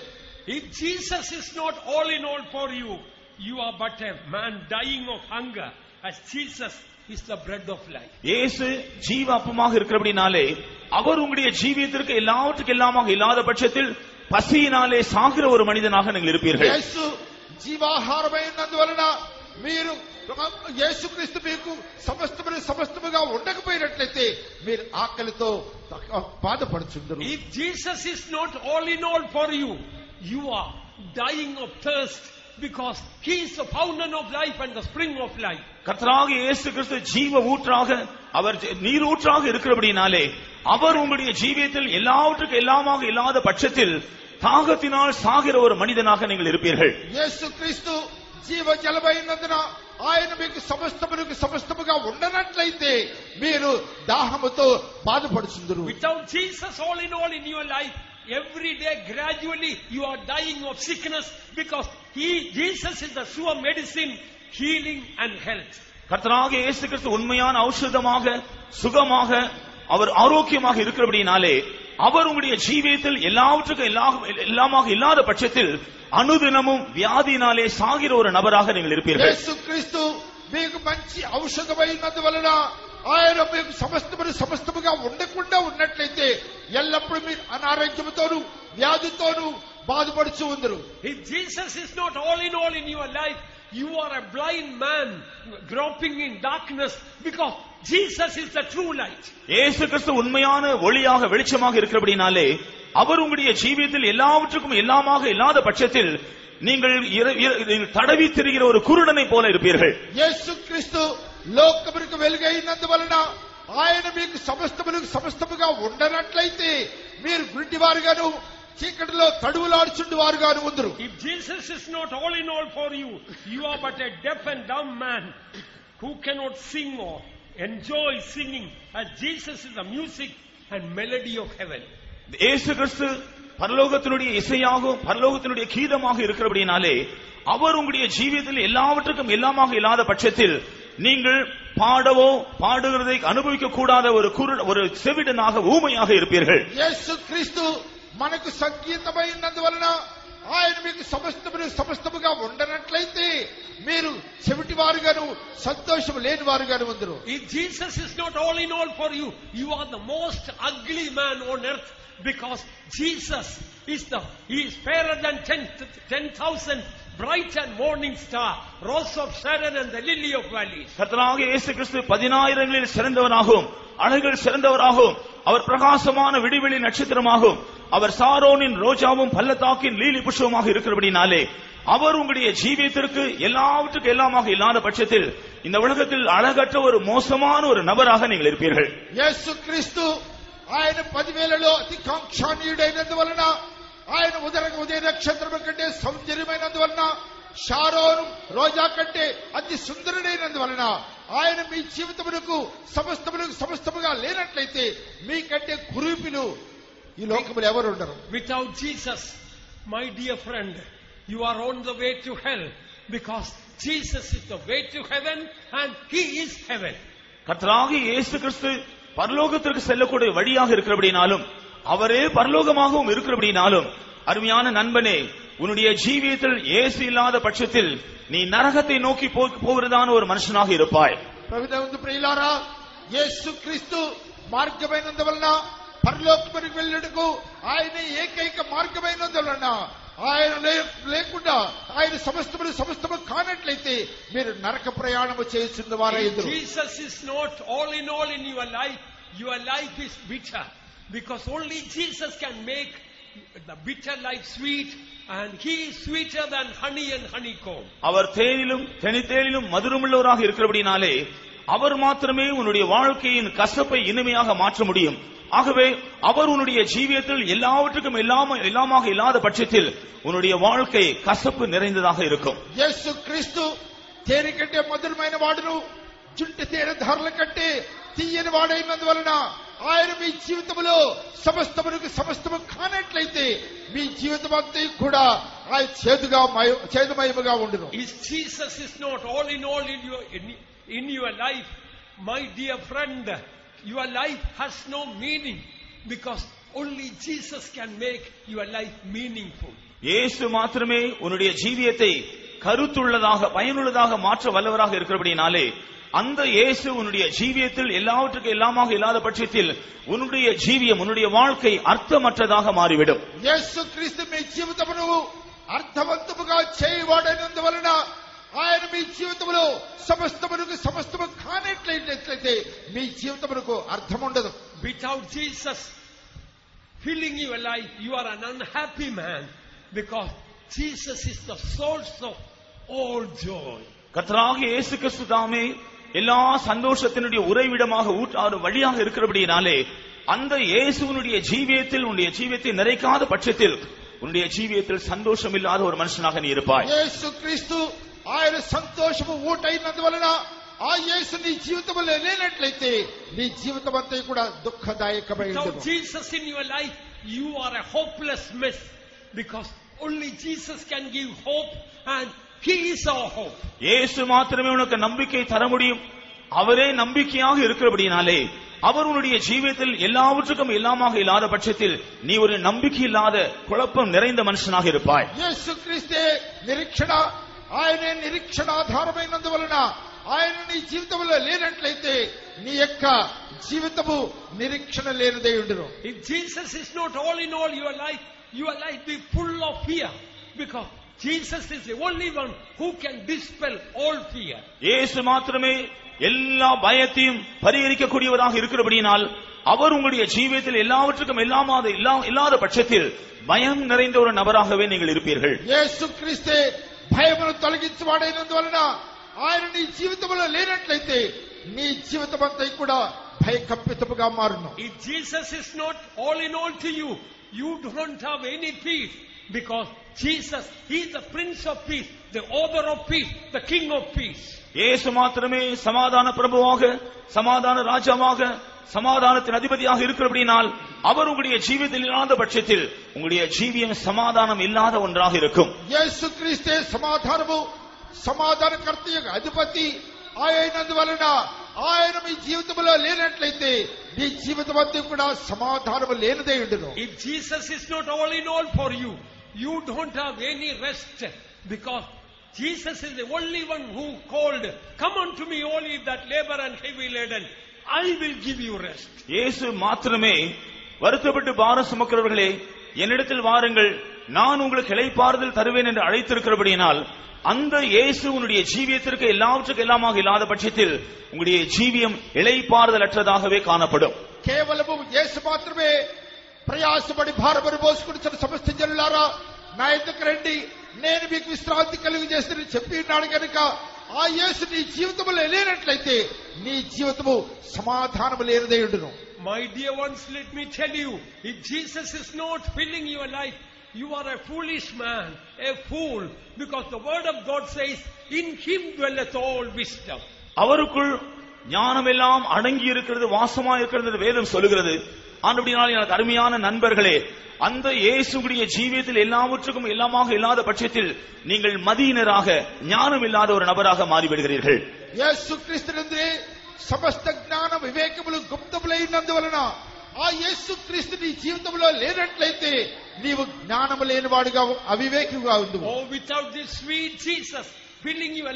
If Jesus is not all in all for you, you are but a man dying of hunger, as Jesus is the bread of life. இயேசு ஜீவ அப்பமாக இருக்கிறபடினாலே அவர் உங்களுடைய ஜீவியத்திற்கு எல்லாவற்றுக்கும் எல்லாமாக இல்லாத பட்சத்தில் பசியினாலே சாகிற ஒரு மனிதனாக நீங்கள் இருப்பீர்கள். యేసు జీవాహారమైనందువలన మీరు యేసుక్రీస్తు మీకు సమస్తముగా ఉండకపోయినట్లయితే మీరు ఆకలితో బాధపడుచుందరు. If Jesus is not all in all for you, you are dying of thirst, because he is the fountain of life and the spring of life. கர்த்தராகிய இயேசு கிறிஸ்து ஜீவ ஊற்றாக அவர் நீரூற்றாக இருக்கிறபடினாலே அவர் உங்களுடைய ஜீவியத்தில் எல்லாவற்றுக்கும் எல்லாமாக இல்லாத பட்சத்தில் தாகத்தினால் சாகிற ஒரு மனிதனாக நீங்கள் இருப்பீர்கள். యేసుక్రీస్తు జీవ జలమైనందున ఆయన మీకు సమస్తముగా ఉండనట్లయితే మీరు దాహముతో బాధపడుచుందురు. Without Jesus all in your life, every day gradually you are dying of sickness, because Jesus is the sure medicine, healing and health. கர்த்தராகிய இயேசு கிறிஸ்து உண்மையான ஔஷதமாக சுகமாக அவர் ஆரோக்கியமாக இருக்கிறபடினாலே அவர் உங்களுடைய ஜீவியத்தில் எல்லாவற்றுக்கும் எல்லாமாக இல்லாத பட்சத்தில் அனுதினமும் வியாதியினாலே சாகிற ஒரு நபராக நீங்கள் இருப்பீர்கள். యేసు క్రీస్తు మీకు మంచి ఔషధమైనందువలన ఆయన మీకు సమస్తముగా ఉండకుండా ఉన్నట్లయితే ఎల్లప్పుడూ మీరు అనారోగ్యంతోనూ వ్యాధితోనూ బాధపడుచు ఉందరు. If Jesus is not all in your life, you are a blind man groping in darkness, because Jesus is the true light. இயேசு கிறிஸ்து உண்மையான ஒளியாக வெளிச்சமாக இருக்கிறபடினாலே அவர் உங்களுடைய ஜீவியத்தில் எல்லாவற்றுக்கும் எல்லாமாக இல்லாத பட்சத்தில் நீங்கள் தடவி திரிகிற ஒரு குருடனை போல இருப்பீர்கள். యేసు క్రీస్తు లోకమునకు వెలుగైనందువలన ఆయన మీకు సమస్తముగా ఉండనట్లయితే మీరు గుడ్డివారుగాను చీకటిలో తడువులాడుచుండువారుగాను ఉందరు. If Jesus is not all in all for you, you are but a deaf and dumb man who cannot sing or enjoy singing, as Jesus is the music and melody of heaven. இயேசு கிறிஸ்து பரலோகத்தினுடைய இசையாகவும் பரலோகத்தினுடைய கீதமாக இருக்கிறபடினாலே அவர் உங்களுடைய ஜீவியத்தில் எல்லாவற்றுக்கும் எல்லாமாக இல்லாத பட்சத்தில் நீங்கள் பாடவோ பாடுகிறதை அனுபவிக்க கூடாத ஒரு செவிடனாக ஊமையாக இருப்பீர்கள். యేసు క్రీస్తు మనకు సంగీతమైనందువలన ఆయన మీకు సమస్తముగా ఉండనట్లయితే మీరు చెవిటివారుగాను సంతోషం లేని వారుగాను ఉందరు. If Jesus is not all in all for you, you are the most ugly man on earth, because Jesus is he is fairer than 10,000 bright and morning star, rose of Sharon and the lily of valleys. கர்த்தராகிய இயேசு கிறிஸ்து 10,000களில் சிறந்தவராகவும் அழகில் சிறந்தவராகவும் அவர் பிரகாசமான விடிவெளி நட்சத்திரமாகவும் அவர் சாரோனின் ரோஜாவும் பள்ளத்தாக்கின் lily புஷ்பமாக இருக்கிறபடினாலே அவர் உங்களுடைய ஜீவியத்திற்கு எல்லாவற்றுக்கும் எல்லாமாக இல்லாத பட்சத்தில் இந்த உலகத்தில் அழகற்ற ஒரு மோசமான ஒரு நபராக நீங்கள் இருப்பீர்கள். యేసు క్రీస్తు ఆయన 10,000లో అతి కాంక్షణీయుడైనందువలన ఆయన ఉదయ నక్షత్రం కంటే సౌందర్యమైనందువలన షారోను రోజా కంటే అతి సుందరుడైనందువలన ఆయన మీ జీవితమునకు సమస్తముగా లేనట్లయితే మీకంటే కురూపిలు ఈ లోకములో ఎవరు ఉండరు. Without Jesus, my dear friend, you are on the way to hell, because Jesus is the way to heaven and he is heaven. கர்த்தராகிய இயேசு கிறிஸ்து பரலோகத்திற்கு செல்லக்கூடிய வழியாக இருக்கிறபடினாலும் அவரே பரலோகமாகவும் இருக்கிறபடினாலும் அருமையான நண்பனே, உன்னுடைய ஜீவியத்தில் இயேசு இல்லாத பட்சத்தில் நீ நரகத்தை நோக்கி போகிறதான ஒரு மனுஷனாக இருப்பாய். ప్రభునందు ప్రియులారా, యేసు క్రీస్తు మార్గమైనందువలన పరలోకమునకు వెళ్ళుటకు ఆయన ఏకైక మార్గమైనందువలన ఆయన లేకుండా ఆయన సమస్తము కానట్లయితే మీరు నరక ప్రయాణము చేస్తున్న వారైందురు. Jesus is not all in your life is bitter, because only Jesus can make the bitter life sweet, and he is sweeter than honey and honeycomb. அவர் தேனிலும் தேனிலும் மதுரமுள்ளவராக இருக்கிறபடினாலே அவர் மாத்திரமே உன்னுடைய வாழ்க்கையின் கசப்பை இனிமையாக மாற்ற முடியும். ஆகவே அவர் உன்னுடைய ஜீவியத்தில் எல்லாவற்றுக்கும் எல்லாமாக இல்லாத பட்சத்தில் உன்னுடைய வாழ்க்கை கசப்பு நிறைந்ததாக இருக்கும். యేసు క్రీస్తు తేనె కంటే మధురమైన వాడును, జుంటి తేనె ధారల కంటే తీయని వాడైనందువలన ఆయన మీ జీవితంలో సమస్తము కానట్లయితే మీ జీవితం అంతా కూడా ఆయన చేదుమయముగా ఉండును. Jesus is not all in your life, my dear friend, your life has no meaning, because only Jesus can make your life meaningful. இயேசு மாத்திரமே உன்னுடைய ஜீவியத்தை கருத்துள்ளதாக பயனுள்ளதாக மாற்ற வல்லவராக இருக்கிறபடினாலே அந்த இயேசு உன்னுடைய ஜீவியத்தில் எல்லாவற்றுக்கும் எல்லாமாக இல்லாத பட்சத்தில் உன்னுடைய ஜீவியம் உன்னுடைய வாழ்க்கை அர்த்தமற்றதாக மாறிவிடும். యేసు క్రీస్తు మీ జీవితమును అర్థవంతముగా చేయవాడైనందువలన ఆయన మీ జీవితంలో సమస్తము కానట్లయితే మీ జీవితమునకు అర్థం ఉండదు. Without Jesus filling your life, you are an unhappy man, because Jesus is the source of all joy. கர்த்தராகிய இயேசு கிறிஸ்து தாமே எல்லா சந்தோஷத்தினுடைய உறைவிடமாக ஊற்றாறு வழியாக இருக்கிறபடியாலே அந்த இயேசுவினுடைய ஜீவியத்தில் உன்னுடைய ஜீவியத்தை நிறைக்காத பட்சத்தில் உன்னுடைய ஜீவியத்தில் சந்தோஷம் இல்லாத ஒரு மனுஷனாக நீ இருப்பாய். యేసు క్రీస్తు ఆయన సంతోషము ఊటైనందువలన ఆ యేసు నీ జీవితంలో లేనట్లయితే నీ జీవితం అంతా కూడా దుఃఖదాయకమై ఉంటుంది. Without Jesus in your life, you are a hopeless mess, because only Jesus can give hope, and he is our hope. இயேசு மாத்திரமே உனக்கு நம்பிக்கை தர முடியும். அவரே நம்பிக்கையாக இருக்கிறபடியாலே அவர் உன்னுடைய ஜீவியத்தில் எல்லாவற்றுக்கும் எல்லாமாக இல்லாத பட்சத்தில் நீ ஒரு நம்பிக்கை இல்லாத குழப்பம் நிறைந்த மனுஷனாக இருப்பாய். యేసు క్రీస్తే నిరీక్షణ, ఆయనే నిరీక్షణాధారమైనందువలన ఆయన నీ జీవితంలో లేనట్లయితే నీ యొక్క జీవితము నిరీక్షణ లేనిదై ఉండును. If Jesus is not all in all your life be full of fear, because Jesus is the only one who can dispel all fear. இயேசு மாத்திரமே எல்லா பயத்தையும் பரிகரிக்கக்கூடியவராக இருக்கிறபடியினால் அவர் உங்களுடைய ஜீவியத்தில் எல்லாவற்றுக்கும் இல்லாத பட்சத்தில் பயம் நிறைந்த ஒரு நபராகவே நீங்கள் இருப்பீர்கள். యేసు క్రీస్తే భయమును తొలగించువాడైనందువలన ఆయన నీ జీవితంలో లేనట్లయితే నీ జీవితమంతా కూడా భయకంపితముగా మారును. If Jesus is not all in all to you, you don't have any peace, because Jesus, he is the Prince of Peace, the author of peace, the King of peace. இயேசு மாத்திரமே சமாதான பிரபுவாக, சமாதான ராஜாவாக, சமாதானத்தின் அதிபதியாக இருக்கிறபடினால் அவர் உங்களுடைய ஜீவியத்தில் இல்லாத பட்சத்தில் உங்களுடைய ஜீவியம் சமாதானம் இல்லாத ஒன்றாக இருக்கும். యేసు క్రీస్తే సమాధానము, సమాధానకర్త అధిపతి అయినందువలన ఆయన మీ జీవితంలో లేనట్లయితే మీ జీవితం అంతా కూడా సమాధానము లేనిదే ఉండును. If Jesus is not all in all for you, you don't have any rest, because Jesus is the only one who called, come unto me all ye that labor and heavy laden, I will give you rest. இயேசு மாத்திரமே வருத்தப்பட்டு பாரம் சுமக்கிறவர்களே என்னிடத்தில் வாருங்கள், நான் உங்களுக்கு இளைப்பாறுதல் தருவேன் என்று அழைத்திருக்கிறபடியினால் அந்த இயேசு உன்னுடைய ஜீவியத்திற்கு எல்லாவற்றுக்கும் எல்லாமாக இல்லாத பட்சத்தில் உங்களுடைய ஜீவியம் இளைப்பாறுதல் அற்றதாகவே காணப்படும். కేవలము యేసు మాత్రమే ప్రయాసపడి భారమును మోసుకొనిచున్న సమస్త జనులారా నా యొద్దకు రండి, నేను మీకు విశ్రాంతి కలుగజేస్తానని చెప్పి ఉన్నాడు కనుక ఆ యేసు నీ జీవితంలో లేనట్లయితే నీ జీవితము సమాధానము లేనిదై ఉండును. My dear ones, let me tell you, if Jesus is not filling your life, you are a foolish man, a fool, because the word of God says, in him dwelleth all wisdom. அவருக்குள் ஞானம் எல்லாம் அடங்கி இருக்கிறது, வாசமா இருக்கிறது வேதம் சொல்லுகிறது. ஆனபடியால் எனக்கு அருமையான நண்பர்களே, அந்த இயேசுவுடைய ஜீவியத்தில் எல்லாவற்றுக்கும் எல்லாமாக இல்லாத பட்சத்தில் நீங்கள் மதியினராக, ஞானம் இல்லாத ஒரு நபராக மாறிவிடுகிறீர்கள். యేసు క్రీస్తునందే సమస్త జ్ఞాన వివేకములు గుప్తములైనందువలన ఆ యేసు క్రీస్తు నీ జీవితంలో లేనట్లయితే నీవు జ్ఞానము లేనివాడుగా, అవివేకిగా ఉండు. Oh, without this sweet Jesus filling your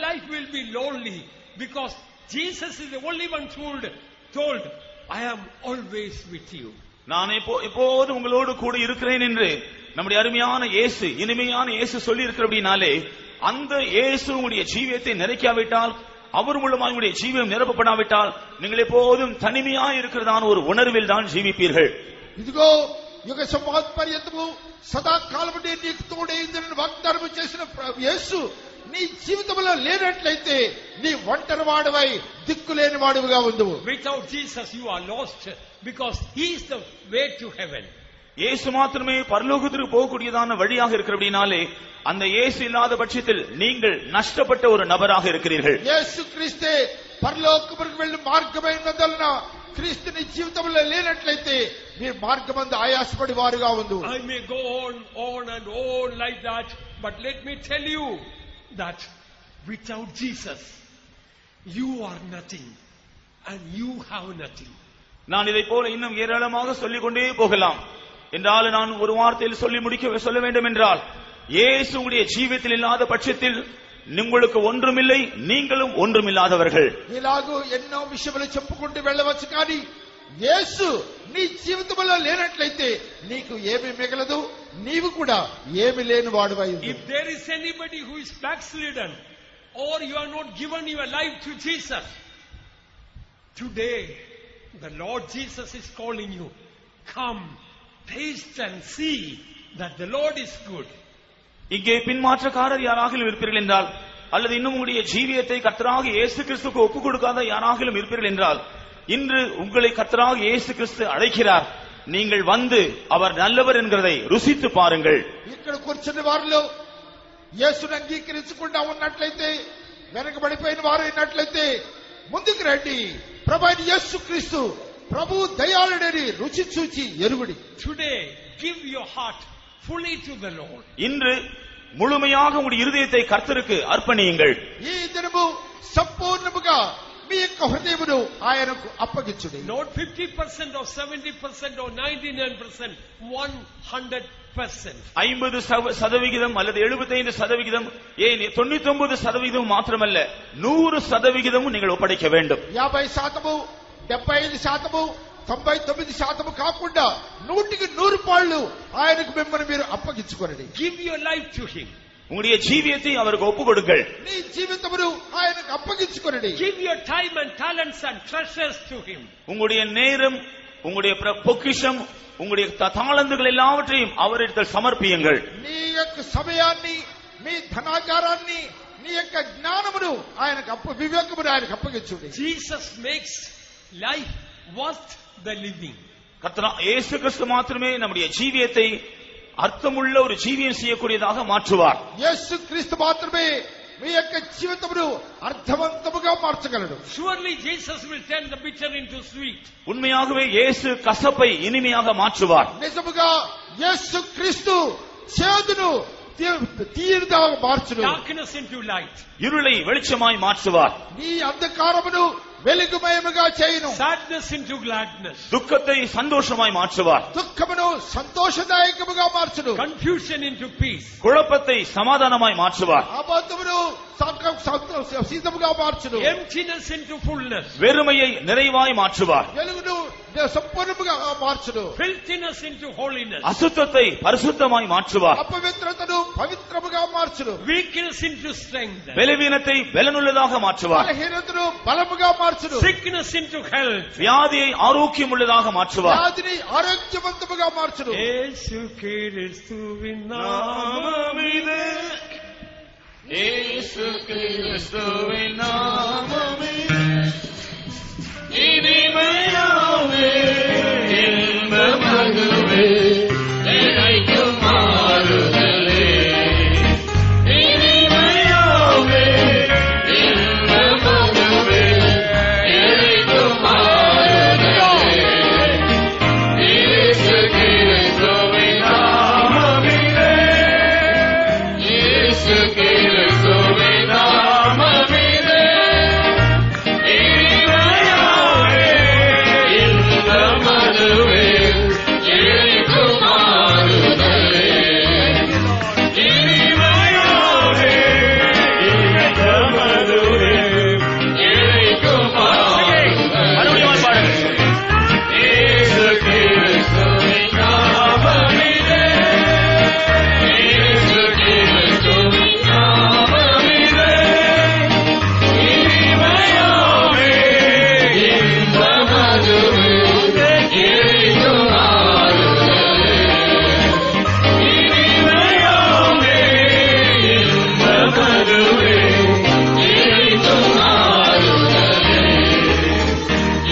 life will be lonely, because Jesus is the only one told, I am always with you. நான் எப்போது உங்களோடு கூட இருக்கிறேன் என்று நம்முடைய அருமையான இயேசு, இனிமையான இயேசு சொல்லி இருக்கிறபடினாலே அந்த இயேசு உங்களுடைய ஜீவியத்தை நிறைக்காவிட்டால், அவர் மூலமாக உங்களுடைய ஜீவியம் நிரப்பப்படாவிட்டால் நீங்கள் எப்போதும் தனிமையாக இருக்கிறதான ஒரு உணர்வில் தான் ஜீவிப்பீர்கள். ఇదిగో యుగ సమాప్తి పర్యంతము సదాకాలము నీకు తోడే ఉందని వాగ్దానం చేసిన యేసు నీ జీవితంలో లేనట్లయితే నీ ఒంటరి వాడివై దిక్కులేని వాడివిగా ఉండువు. Without Jesus you are lost, because he is the way to heaven. இயேசு மாத்திரமே பரலோகத்திற்கு போகக்கூடியதான வழியாக இருக்கிறபடினாலே அந்த இயேசு இல்லாத பட்சத்தில் நீங்கள் நஷ்டப்பட்ட ஒரு நபராக இருக்கிறீர்கள். యేసు క్రీస్తే పరలోకమునకు వెళ్ళే మార్గమైనందువలన క్రీస్తు నీ జీవితంలో లేనట్లయితే మీ మార్గమందు ఆయాసపడి వారుగా ఉండు. I may go on and on like that, but let me tell you that without Jesus you are nothing and you have nothing. நான் இதை போல இன்னும் ஏராளமாக சொல்லிக் கொண்டே போகலாம். என்றாலும் நான் ஒரு வார்த்தையில் சொல்ல வேண்டும் என்றால், இயேசு உங்களுடைய ஜீவியத்தில் இல்லாத பட்சத்தில் உங்களுக்கு ஒன்றுமில்லை, நீங்களும் ஒன்றுமில்லாதவர்கள். ఇలాగూ ఎన్నో విషయములు చెప్పుకుంటూ వెళ్ళవచ్చు, కానీ యేసు నీ జీవితంలో లేనట్లయితే నీకు ఏమీ మిగలదు, నీవు కూడా ఏమీ లేని వాడివై ఉండు. If there is anybody who is backslidden, or you are not given your life to Jesus, today the Lord Jesus is calling you, come, taste and see that the Lord is good. இங்கே பின்மாற்றக்காரர் யாராகிலும் இருப்பீர்கள் என்றால், அல்லது இன்னும் உங்களுடைய ஜீவியத்தை கர்த்தராக இயேசு கிறிஸ்துவுக்கு ஒப்புக் கொடுக்காத யாராகிலும் இருப்பீர்கள் என்றால், இன்று உங்களை கர்த்தராக இயேசு கிறிஸ்து அழைக்கிறார். நீங்கள் வந்து அவர் நல்லவர் என்கிறதை ருசித்து பாருங்கள். ఇక్కడ కూర్చున్న వారిలో యేసును అంగీకరించకుండా ఉన్నట్లయితే, వెనకబడిపోయిన వారు ఉన్నట్లయితే ముందుకు రండి. ప్రభువైన యేసుక్రీస్తు ప్రభు దయాళుడని రుచి చూచి ఎరుగుడి. Today give your heart fully to the Lord. இன்று முழுமையாக உங்களுடைய இருதயத்தை கர்த்தருக்கு அர்ப்பணியுங்கள். ఈ దినము సంపూర్ణముగా మీ మీ యొక్క హృదయమును ఆయనకు అప్పగించుడి. Not 50% or 70% or 99%, 100%. 50% அல்லது 75%, ஏன் 99% மாத்திரமல்ல, 100% நீங்கள் ஒப்படைக்க வேண்டும். 50%, 75%, 99% కాకుండా 100% పాళ్ళు ఆయనకు మిమ్మల్ని మీరు అప్పగించుకోండి. Give your life to him. உங்களுடைய ஜீவியத்தை அவருக்கு ஒப்பு கொடுங்கள். నీ జీవితమును ఆయనకు అప్పగించుకోండి. Give your time and talents and treasures to him. உங்களுடைய நேரம், உங்களுடைய பொக்கிஷம், உங்களுடைய தாளந்துகள் எல்லாவற்றையும் அவரிடத்தில் சமர்ப்பியுங்கள். నీ యొక్క సమయాన్ని, మీ ధనాగారాన్ని, నీ యొక్క జ్ఞానమును ఆయనకు వివేకమును ఆయనకు అప్పగించుడి. Jesus makes life worth the living. கர்த்தர் இயேசு கிறிஸ்து மாத்திரமே நம்முடைய ஜீவியத்தை அர்த்தமுள்ள ஒரு ஜீவியம் செய்யக்கூடியதாக மாற்றுவார். యేసు క్రీస్తు మాత్రమే మీ యొక్క జీవితమును అర్థవంతముగా మార్చగలడు. Surely Jesus will turn the bitter into sweet. உண்மையாகவே இயேசு கசப்பை இனிமையாக மாற்றுவார். నిజముగా యేసు క్రీస్తు చేదును తీయగా మార్చును. Darkness into light. இருளை வெளிச்சமாய் மாற்றுவார். నీ అంధకారమును వెలుగుమయముగా చేయును. Sadness into gladness. துக்கத்தை சந்தோஷமாய் மாற்றுவார். దుఃఖమును సంతోషదాయకముగా మార్చును. Confusion into peace. குழப்பத்தை சமாதானமாய் மாற்றுவார். అబద్ధమును సీతముగా మార్చును. Emptiness into fullness. வெறுமையை நிறைவாய் மாற்றுவார். వెలుగును సంపూర్ణముగా మార్చును. Filthiness into holiness. அசுத்தத்தை பரிசுத்தமாய் மாற்றுவார். అపవిత్రతను పవిత్రముగా మార్చును. Weakness into strength. பலவீனத்தை பலனுள்ளதாக மாற்றுவார். బలహీనతను బలముగా మార్చును. Sickness into health. வியாதியை ஆரோக்கியம் உள்ளதாக மாற்றுவார். వ్యాధిని ఆరోగ్యవంతముగా మార్చును. యేసు క్రీస్తువిన్ నామమిదే, యేసు క్రీస్తువిన్ నామమిదే, இனிமையாவே இன்பமதுவே இறைக்கும் மாறுதலே, இனிமையாவே இன்பமதுவே இறைக்கும் மாறுதலே, இயேசு கிறிஸ்துவின் நாமமிலே, இயேசு கிறிஸ்துவின் நாமமிலே, இனிமையாவே இன்பமதுவே இறைக்கும் மாறுதலே, இனிமையாவே இன்பமதுவே இறைக்கும் மாறுதலே. இயேசு கிறிஸ்துவின் நாமமிலே, இயேசு கிறிஸ்துவின் நாமமிலே, இனிமையாவே இன்பமதுவே இறைக்கும் மாறுதலே, இனிமையாவே இன்பமதுவே இறைக்கும் மாறுதலே,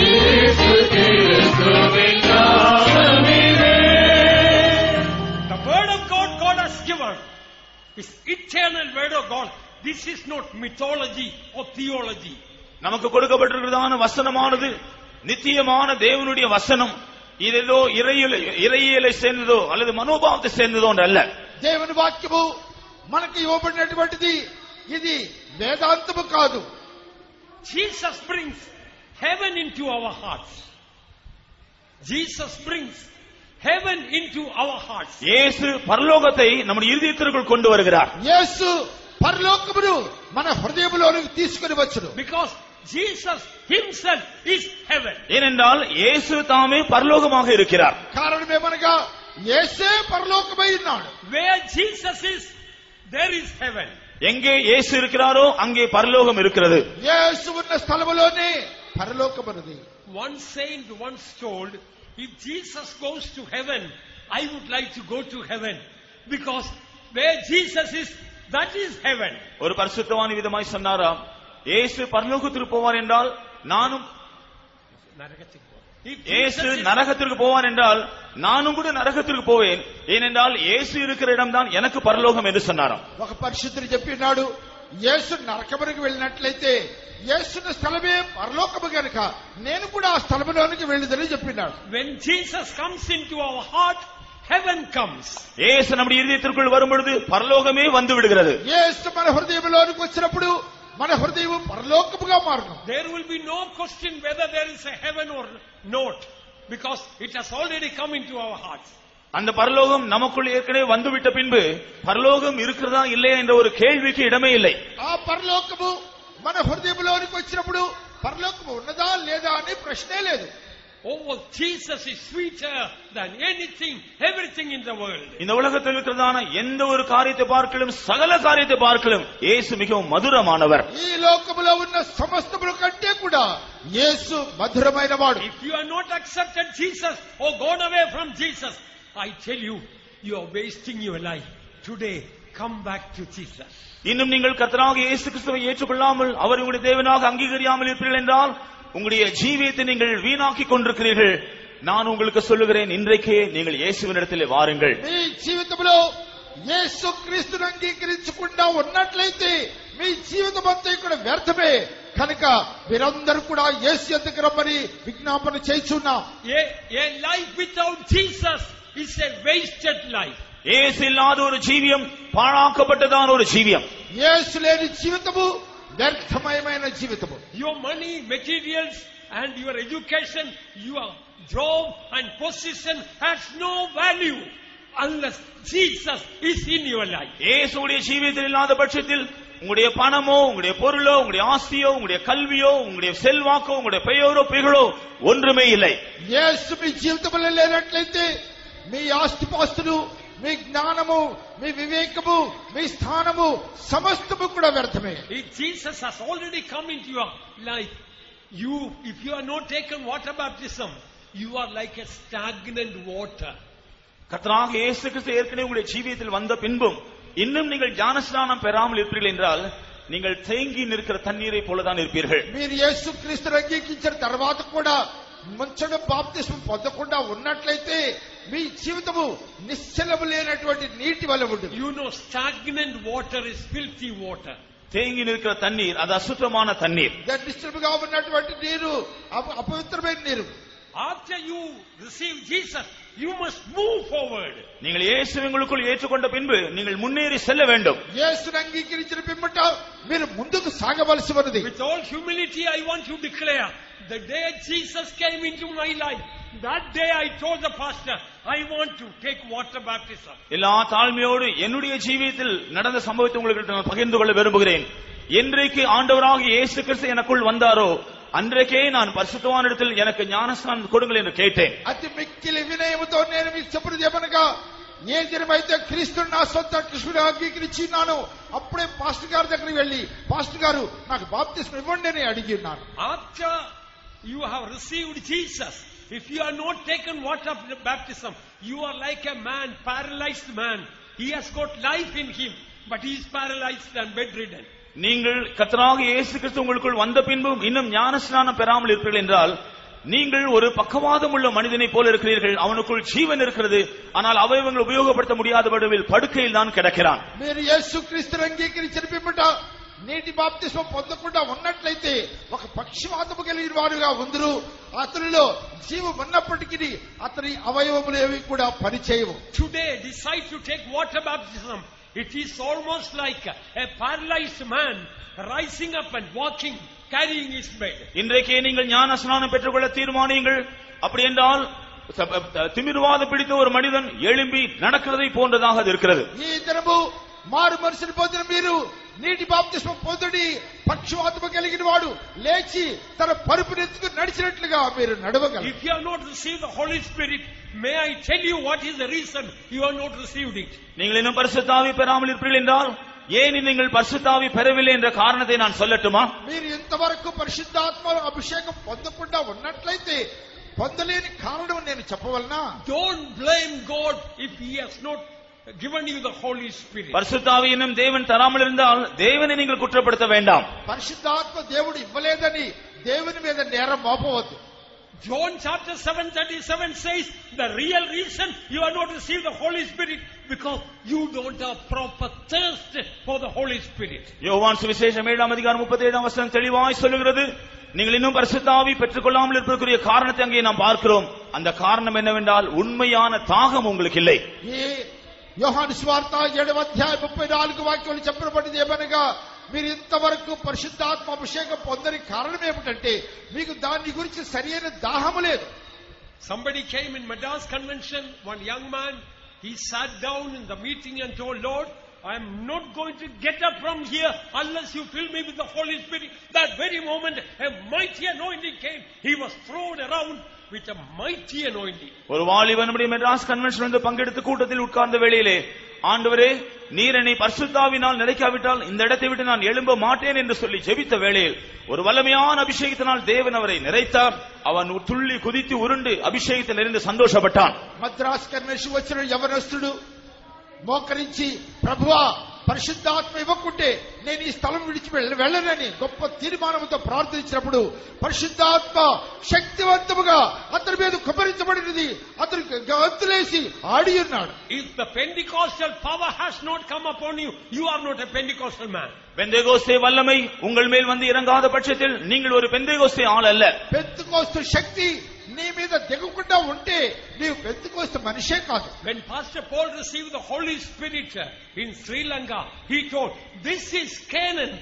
இயேசு கிறிஸ்துவின் நாமமிலே. The word of God God has given is eternal word of God. This is not mythology or theology. நமக்கு கொடுக்கப்பட்டிருக்கிறதான வசனமானது நித்தியமான தேவனுடைய வசனம். இதோ இறையியலை சேர்ந்ததோ அல்லது மனோபாவத்தை சேர்ந்ததோ அல்ல. దేవుని వాక్యము మనకి ఇవ్వబడినటువంటిది ఇది వేదాంతము కాదు. Jesus brings heaven into our hearts. Jesus brings heaven into our hearts. இயேசு பரலோகத்தை நம்முடைய இருதயத்திற்குள் கொண்டு வருகிறார். యేసు పరలోకమును మన హృదయములోనికి తీసుకుని వచ్చును. Because Jesus himself is heaven. ஏனென்றால் இயேசு தாமே பரலோகமாக இருக்கிறார். కారణమేమనగా యేసే పరలోకమై ఉన్నాడు. Where Jesus is, there is heaven. எங்கே இயேசு இருக்கிறாரோ அங்கே பரலோகம் இருக்கிறது. యేసు ఉన్న స్థలములోనే పరలోకమున్నది. One saint once told, if Jesus goes to heaven, I would like to go to heaven. Because where Jesus is, that is heaven. ஒரு பரிசுத்தவான் விதமாய் சொன்னாராம், இயேசு பரலோகத்திற்கு போவார் என்றால் நானும், If இயேசு Jesus is- நரகத்திற்கு போவார் என்றால் நானும் கூட நரகத்திற்கு போவேன். ஏனென்றால் இயேசு இருக்கிற இடம்தான் எனக்கு பரலோகம் என்று சொன்னாராம். ఒక పరిశుద్ధుడు చెప్పినాడు, యేసు నరకమునకు వెళ్ళినట్లయితే యేసున్న స్థలమే పరలోకము గనుక నేను కూడా ఆ స్థలములోనికి వెళ్ళిదని చెప్పినాడు. When Jesus comes into our heart, heaven comes. இயேசு நம்முடைய இதயத்திற்குள் வரும் பொழுது பரலோகமே வந்து விடுகிறது. యేసు మన హృదయంలోనికి వచ్చినప్పుడు మన హృదయం పరలోకముగా మారును. There will be no question whether there is a heaven or not, because it has already come into our hearts. அந்த பரலோகம் நமக்குள் ஏற்கனவே வந்துவிட்ட பின்பு பரலோகம் இருக்கிறதா இல்லையா என்ற ஒரு கேள்விக்கு இடமே இல்லை. ఆ పరలోకము మన హృదయంలోనికి వచ్చినప్పుడు పరలోకము ఉన్నదా లేదా అనే ప్రశ్నే లేదు. Oh, Jesus is sweeter than anything, everything in the world. இந்த உலகத்தில் இருக்கிறதான எந்த ஒரு காரியத்தை பார்க்கலும் சகல காரியத்தை பார்க்கலும் இயேசு மிகவும் மதுரமானவர். ఈ లోకములో ఉన్న సమస్తముల కంటే కూడా యేసు మధురమైనవాడు. If you are not accepted Jesus or gone away from Jesus, I tell you, you are wasting your life. Today, come back to Jesus. இன்னும் நீங்கள் கர்த்தராகிய இயேசு கிறிஸ்துவை ஏற்றுக்கொள்ளாமல் அவர் உங்களுடைய தேவனாக அங்கீகரியாமல் இருப்பீர்கள் என்றால் உங்களுடைய ஜீவியத்தை நீங்கள் வீணாக்கிக் கொண்டிருக்கிறீர்கள். நான் உங்களுக்கு சொல்லுகிறேன், இன்றைக்கே நீங்கள் இயேசுவினிடத்திலே வாருங்கள். మీ జీవితంలో యేసు క్రీస్తును అంగీకరించకుండా ఉన్నట్లయితే మీ జీవితం అంతా కూడా వ్యర్థమే. కనుక మీరందరూ కూడా యేసు యొద్దకు రమ్మని విజ్ఞాపన చేస్తున్నాం. A life without Jesus is a wasted life. இயேசு இல்லாத ஒரு ஜீவியம் பாழாக்கப்பட்டதான ஒரு ஜீவியம். యేసు లేని జీవితము వ్యర్థమయమైన జీవితము. Your money, materials and your education, your job and position has no value unless Jesus is in your life. இயேசுவுடைய ஜீவியத்தில் இல்லாத பட்சத்தில் உங்களுடைய பணமோ, உங்களுடைய பொருளோ, உங்களுடைய ஆஸ்தியோ, உங்களுடைய கல்வியோ, உங்களுடைய செல்வாக்கோ, உங்களுடைய பெயரோ புகழோ ஒன்றுமே இல்லை. యేసు మీ జీవితంలో లేనట్లయితే మీ ఆస్తిపాస్తులు, మీ జ్ఞానము, మీ వివేకము, మీ స్థానము సమస్తము కూడా వ్యర్థమే. If Jesus has already come into your life, if you are not taken water baptism, you are like a stagnant water. கர்த்தராகிய இயேசு கிறிஸ்து ஏற்கனவே உங்களுடைய ஜீவியத்தில் வந்த பின்பும் இன்னும் நீங்கள் ஞானஸ்நானம் பெறாமல் இருப்பீர்கள் என்றால் நீங்கள் தேங்கி நிற்கிற தண்ணீரை போலதான் இருப்பீர்கள். మీరు యేసు క్రీస్తును అంగీకరించిన తర్వాత కూడా ముంచడం బాప్తిస్మం పొందకుండా ఉన్నట్లయితే మీ జీవితము నిశ్చలము లేనటువంటి నీటి వలె ఉంటుంది. You know, stagnant water is filthy water. தேங்கி நிற்கிற தண்ணீர் அது அசுத்தமான தண்ணீர். నిశ్చలముగా ఉన్నటువంటి నీరు అపవిత్రమైన నీరు. After you receive Jesus, you must move forward. நீங்கள் இயேசுவை உங்களுக்குள் ஏற்றுக்கொண்ட பின்பு நீங்கள் முன்னேறி செல்ல வேண்டும். యేసును అంగీకరించిన పిమ్మట మీరు ముందుకు సాగవలసి ఉన్నది. With all humility I want to declare, the day Jesus came into my life, that day I told the pastor, I want to take water baptism. எல்லா தாழ்மையோடு என்னுடைய ஜீவியத்தில் நடந்த சம்பவத்தை உங்களுக்கு நான் பகிர்ந்து கொள்ள விரும்புகிறேன். என்றைக்கு ஆண்டவராகிய இயேசு கிறிஸ்து எனக்குள் வந்தாரோ அன்றைக்கே நான் பரிசுத்தவானிடத்தில் எனக்கு ஞானஸ்நானம் கொடுங்கள் என்று கேட்டேன். అతి మిక్కిలి వినయముతో నేను మీకు చెప్పినది ఏమనగా, ఏ దినమైతే క్రీస్తుని నా సొంత కృష్ణుడిగా అంగీకరించినాను అప్పుడే పాస్టర్ గారి దగ్గరికి వెళ్లి, పాస్టర్ గారు నాకు బాప్తిస్మం ఇవ్వండి అని అడిగి ఉన్నాను. After you have received Jesus, if you are not taken water baptism, you are like a man, paralyzed man. He has got life in him, but he is paralyzed and bedridden. நீங்கள் கர்த்தராகிய இயேசு கிறிஸ்து உங்களுக்குள் வந்த பின்பும் இன்னும் ஞானஸ்நானம் பெறாமல் இருப்பீர்கள் என்றால் நீங்கள் ஒரு பக்கவாதம் உள்ள மனிதனை போல இருக்கிறீர்கள். அவனுக்குள் ஜீவன் இருக்கிறது, ஆனால் அவயவங்கள் உபயோகப்படுத்த முடியாத வடிவில் படுக்கையில் தான் கிடக்கிறான். మీరు యేసుక్రీస్తుని అంగీకరించిన పిమ్మట నీటి బాప్తిస్మం పొందకుండా ఉన్నట్లయితే ఒక పక్షవాతము కలిగిన వారుగా ఉందరు. అతనిలో జీవం ఉన్నప్పటికీ అతని అవయవములు ఏవి కూడా పనిచేయవు. Today decide to take water baptism. It is almost like a paralyzed man rising up and walking, carrying his bed. இன்றைக்கே நீங்கள் ஞானஸ்நானம் பெற்றுக்கொள்ள தீர்மானியுங்கள். அப்படி என்றால் திமிர்வாதம் பிடித்த ஒரு மனிதன் எழும்பி நடக்கிறதை போன்றதாக அது இருக்கிறது. ఈ దినము మారు మనసును పొందిన మీరు నీటి బాప్తిస్మం పొందుడి, పక్షవాతము కలిగిన వాడు లేచి తన పరుపునెత్తుకుని నడిచినట్లుగా మీరు నడవగలరు. If you have not received the Holy Spirit, may I tell you what is the reason you have not received it? நீங்கள் இன்னும் பரிசுத்த ஆவி பெறாமல் இருப்பீர்கள் என்றால் ஏன் நீங்கள் பரிசுத்த ஆவி பெறவில்லை என்ற காரணத்தை நான் சொல்லட்டுமா? మీరు ఇంతవరకు పరిశుద్ధాత్మ అభిషేకం పొందకుండా ఉన్నట్లయితే పొందలేని కారణం నేను చెప్పవలనా? Don't blame God if he has not given you the Holy Spirit. பரிசுத்த ஆவி இன்னும் தேவன் தராமல் இருந்தால் தேவனை நீங்கள் குற்றப்படுத்த வேண்டாம். పరిశుద్ధాత్మ దేవుడు ఇవ్వలేదని దేవుని మీద నేరం మోపవద్దు. John chapter 7:37 says the real reason you are not received the Holy Spirit because you don't have proper thirst for the Holy Spirit. யோவான் சுவிசேஷம் 7ஆம் அதிகாரம் 37ஆம் வசனம் தெளிவாய் சொல்லுகிறது, நீங்கள் இன்னும் பரிசுத்த ஆவி பெற்றுக்கொள்ளாமல் இருப்பதற்குரிய காரணத்தை அங்கே நாம் பார்க்கிறோம். அந்த காரணம் என்னவென்றால் உண்மையான தாகம் உங்களுக்கு இல்லை. యోహాను సువార్త 7వ అధ్యాయం 34 వాక్యాలు చెప్పబడింది ఏమనగా, మీరు ఇంతవరకు పరిశుద్ధాత్మ అభిషేకం పొందని కారణం ఏమిటంటే మీకు దాని గురించి సరైన దాహము లేదు. Somebody came in Madras convention, one young man, he sat down in the meeting and told, Lord, I am not going to get up from here unless you fill me with the Holy Spirit. That very moment, a mighty anointing came. He was thrown around with a mighty anointing. ஒரு வாலிபன் நம்முடைய Madras convention வந்து பங்கெடுத்து கூட்டத்தில் உட்கார்ந்த வேளையிலே, ஆண்டவரே நீர் என்னை பரிசுத்தாவினால் நிறைக்காவிட்டால் இந்த இடத்தை விட்டு நான் எழும்ப மாட்டேன் என்று சொல்லி ஜெபித்த வேளையில் ஒரு வல்லமையான அபிஷேகத்தினால் தேவன் அவரை நிறைத்தார். அவன் துள்ளி குதித்து உருண்டு அபிஷேகத்தில் நிறைந்து சந்தோஷப்பட்டான். మద్రాస్ కన్వెన్షన్ వచ్చిన యవనస్తుడు మోకరించి ప్రభువా పరిశుద్ధాత్మ ఇవ్వకుంటే నేను ఈ స్థలం విడిచి వెళ్ళనని గొప్ప తీర్మానంతో ప్రార్థించినప్పుడు పరిశుద్ధాత్మ శక్తివంతముగా అతని మీద కుమ్మరించబడినది. అతను గంతులేసి ఆడి ఉన్నాడు. If the Pentecostal power has not come upon you, you are not a Pentecostal man. Pentecost வல்லமை உங்கள் மேல் வந்து இறங்காத பட்சத்தில் நீங்கள் ஒரு பெந்தேகோஸ்தே ஆள் அல்ல. పెంతెకోస్తు శక్తి నీ మీద దిగకుండా ఉంటే నీవు పెంతెకోస్తు మనిషే కాదు. When Pastor Paul received the Holy Spirit in Sri Lanka, he told, this is Canaan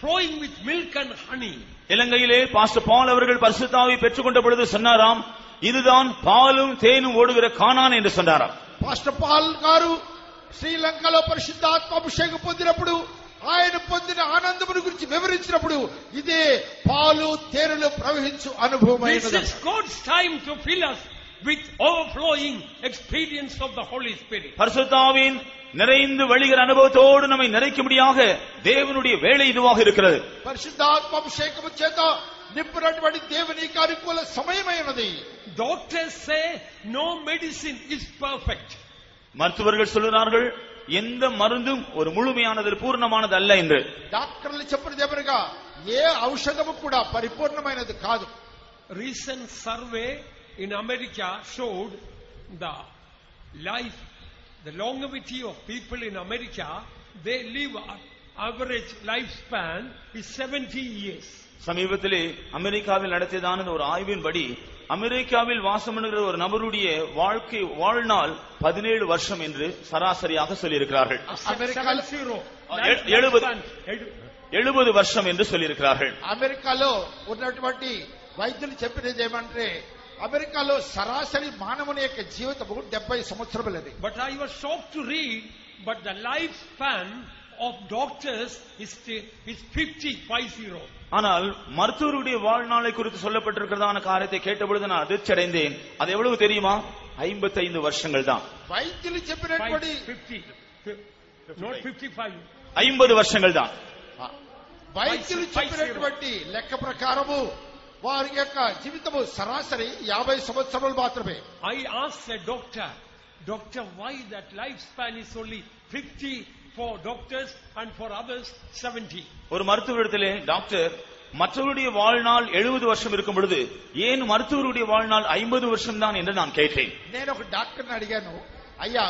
flowing with milk and honey. இலங்கையிலே பாஸ்டர் பால் அவர்கள் பரிசுத்தாவியை பெற்றுக்கொண்ட பொழுது சொன்னாராம், இதுதான் பாலும் தேனும் ஓடுகிற கானான் என்று சொன்னாராம். పాస్టర్ పాల్ గారు శ్రీలంకలో పరిశుద్ధాత్మ అభిషేకం పొందినప్పుడు ఆయన పొందిన ఆనందమును గురించి వివరించినప్పుడు ఇదే పాలు తేనెలు ప్రవహించు అనుభవమైనది. This is God's time to fill us with overflowing experience of the Holy Spirit. பரிசுத்தாவின் நிறைந்து வழிகிற அனுபவத்தோடு நம்மை நிறைக்கும்படியாக தேவனுடைய வேலை இதுவாக இருக்கிறது. పరిశుద్ధాత్మ అభిషేకము చేత నింపినటువంటి దేవుని అనుకూల సమయమైనది. Doctors say no medicine is perfect. மருத்துவர்கள் சொல்கிறார்கள் எந்த மருந்தும் ஒரு முழுமையானது பூர்ணமானது அல்ல என்று. డాక్టర్లు చెప్పినది ఏమనగా ఏ ఔషధము కూడా పరిపూర్ణమైనది కాదు. Recent survey in America showed the longevity of people in America, they live average lifespan is 70 years. சமீபத்திலே அமெரிக்காவில் நடத்தியதான ஒரு ஆய்வின்படி அமெரிக்காவில் வாசம் பண்ணுகிற ஒரு நபருடைய வாழ்க்கை வாழ்நாள் 17 வருஷம் என்று சராசரியாக சொல்லியிருக்கிறார்கள். 70 வருஷம் என்று சொல்லியிருக்கிறார்கள். అమెరికాలో ఉన్నటువంటి వైద్యులు చెప్పినది ఏమంటే అమెరికాలో సరాసరి మానవుని యొక్క జీవితము 70 సంవత్సరములది. But I was shocked to read, but the lifespan of doctors is 50. ஆனால் மருத்துவருடைய வாழ்நாளை குறித்து சொல்லப்பட்டிருக்கிறதான காரியத்தை கேட்டபொழுது நான் அதிர்ச்சி அடைந்தேன். அது எவ்வளவு தெரியுமா? 55 வருஷங்கள் தான். వైద్యులు చెప్పినటువంటి 50 வருஷங்கள் தான். వైద్యులు చెప్పినటువంటి లెక్క ప్రకారము వారి యొక్క జీవితము సరాసరి 50 సంవత్సరాలు మాత్రమే. I asked a doctor, why that lifespan is only 50 for doctors and for others 70? ஒரு மருத்துவரிடத்திலே டாக்டர் மற்றவருடைய வாழ்நாள் 70 வருஷம் இருக்கும் பொழுது ஏன் மருத்துவருடைய வாழ்நாள் 50 வருஷம் தான் என்று நான் கேட்டேன். నేను ఒక డాక్టర్ని అడిగాను, అయ్యా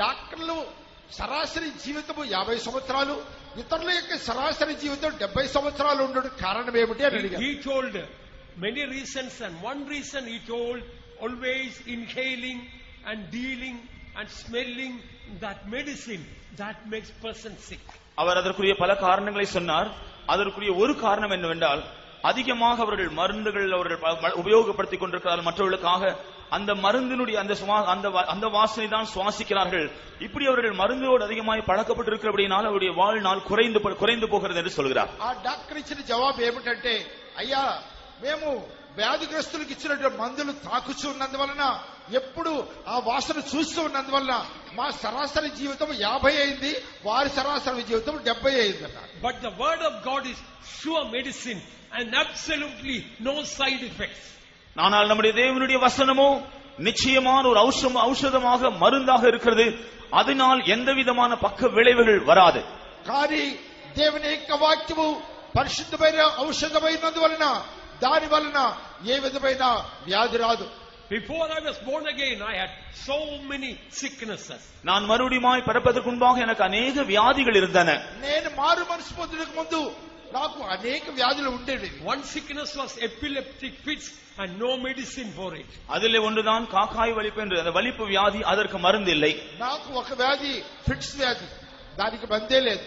డాక్టర్లు సరాసరి జీవితము 50 సంవత్సరాలు, ఇతరుల యొక్క సరాసరి జీవితం 70 సంవత్సరాలు ఉండడం కారణం ఏమిటి అని అడిగాను. He told many reasons, and one reason he told, always inhaling and dealing and smelling that medicine that makes person sick. அவர் அதற்குரிய பல காரணங்களை சொன்னார். அதற்குரிய ஒரு காரணம் என்னவென்றால் அதிகமாக அவர்கள் மருந்துகள் அவர்கள் உபயோகப்படுத்திக் கொண்டிருக்கிறார்கள் மற்றவர்களுக்காக. அந்த மருந்தினுடைய அந்த வாசனை தான் சுவாசிக்கிறார்கள். இப்படி அவர்கள் மருந்தோடு அதிகமாக பழக்கப்பட்டிருக்கிறபடியால் அவருடைய வாழ்நாள் குறைந்து போகிறது என்று சொல்கிறார். ఆ డాక్టర్ ఇచ్చిన జవాబు ఏమిటంటే, అయ్యా మేము వ్యాధిగ్రస్తులకు ఇచ్చినటువంటి మందులు తాకుచూ ఉన్నందువలన ఎప్పుడు ఆ వాసన చూస్తూ ఉన్నందువలన మా సరాసరి జీవితం 50 అయింది, వారి సరాసరి జీవితం 70 అయింది అన్నారు. But the word of God is sure medicine and absolutely no side effects. ஆனால் நம்முடைய தேவனுடைய வசனமோ நிச்சயமான ஒரு ஔஷதமாக மருந்தாக இருக்கிறது. அதனால் எந்த விதமான பக்க விளைவுகள் வராது. కానీ దేవుని యొక్క వాక్యము పరిశుద్ధమైన ఔషధమైనందువలన దాని వలన ఏ విధమైన వ్యాధి రాదు. Before I was born again, I had so many sicknesses. நான் மறுபடியும் பிறப்பதற்கு முன்பாக எனக்கு अनेक வியாதிகள் இருந்தன. నేను మారు మనసు పొందడానికి ముందు నాకు అనేక వ్యాధులు ఉండేవి. One sickness was epileptic fits and no medicine for it. அதிலே ஒன்றுதான் காக்காய் வலிப்பு என்று அந்த வலிப்பு வியாதி, அதற்கு மருந்து இல்லை. నాకు ఒక వ్యాధి ఫిట్స్ వ్యాధి, దానికి మందే లేదు.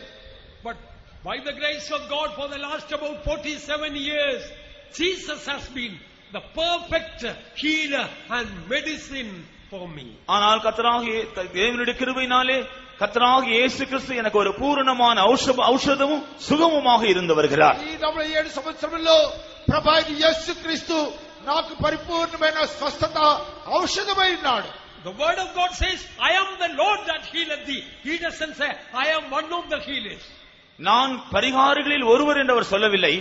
But By the grace of God, for the last about 47 years, Jesus has been the perfect healer and medicine for me. ஆனால் கர்த்தராகிய தேவனுடைய கிருபையினாலே கர்த்தராகிய இயேசு கிறிஸ்து எனக்கு ஒரு பூரணமான ఔషధமும் சுகமுமாக இருந்து வருகிறார். ఈ 47 సంవత్సరంలో ప్రభువైన యేసుక్రీస్తు నాకు పరిపూర్ణమైన స్వస్థత ఔషధమై ఉన్నాడు. The word of God says, I am the Lord that healeth thee. He doesn't say, I am one of the healers. நான் பரிகாரிகளில் ஒருவர் என்று அவர் சொல்லவில்லை.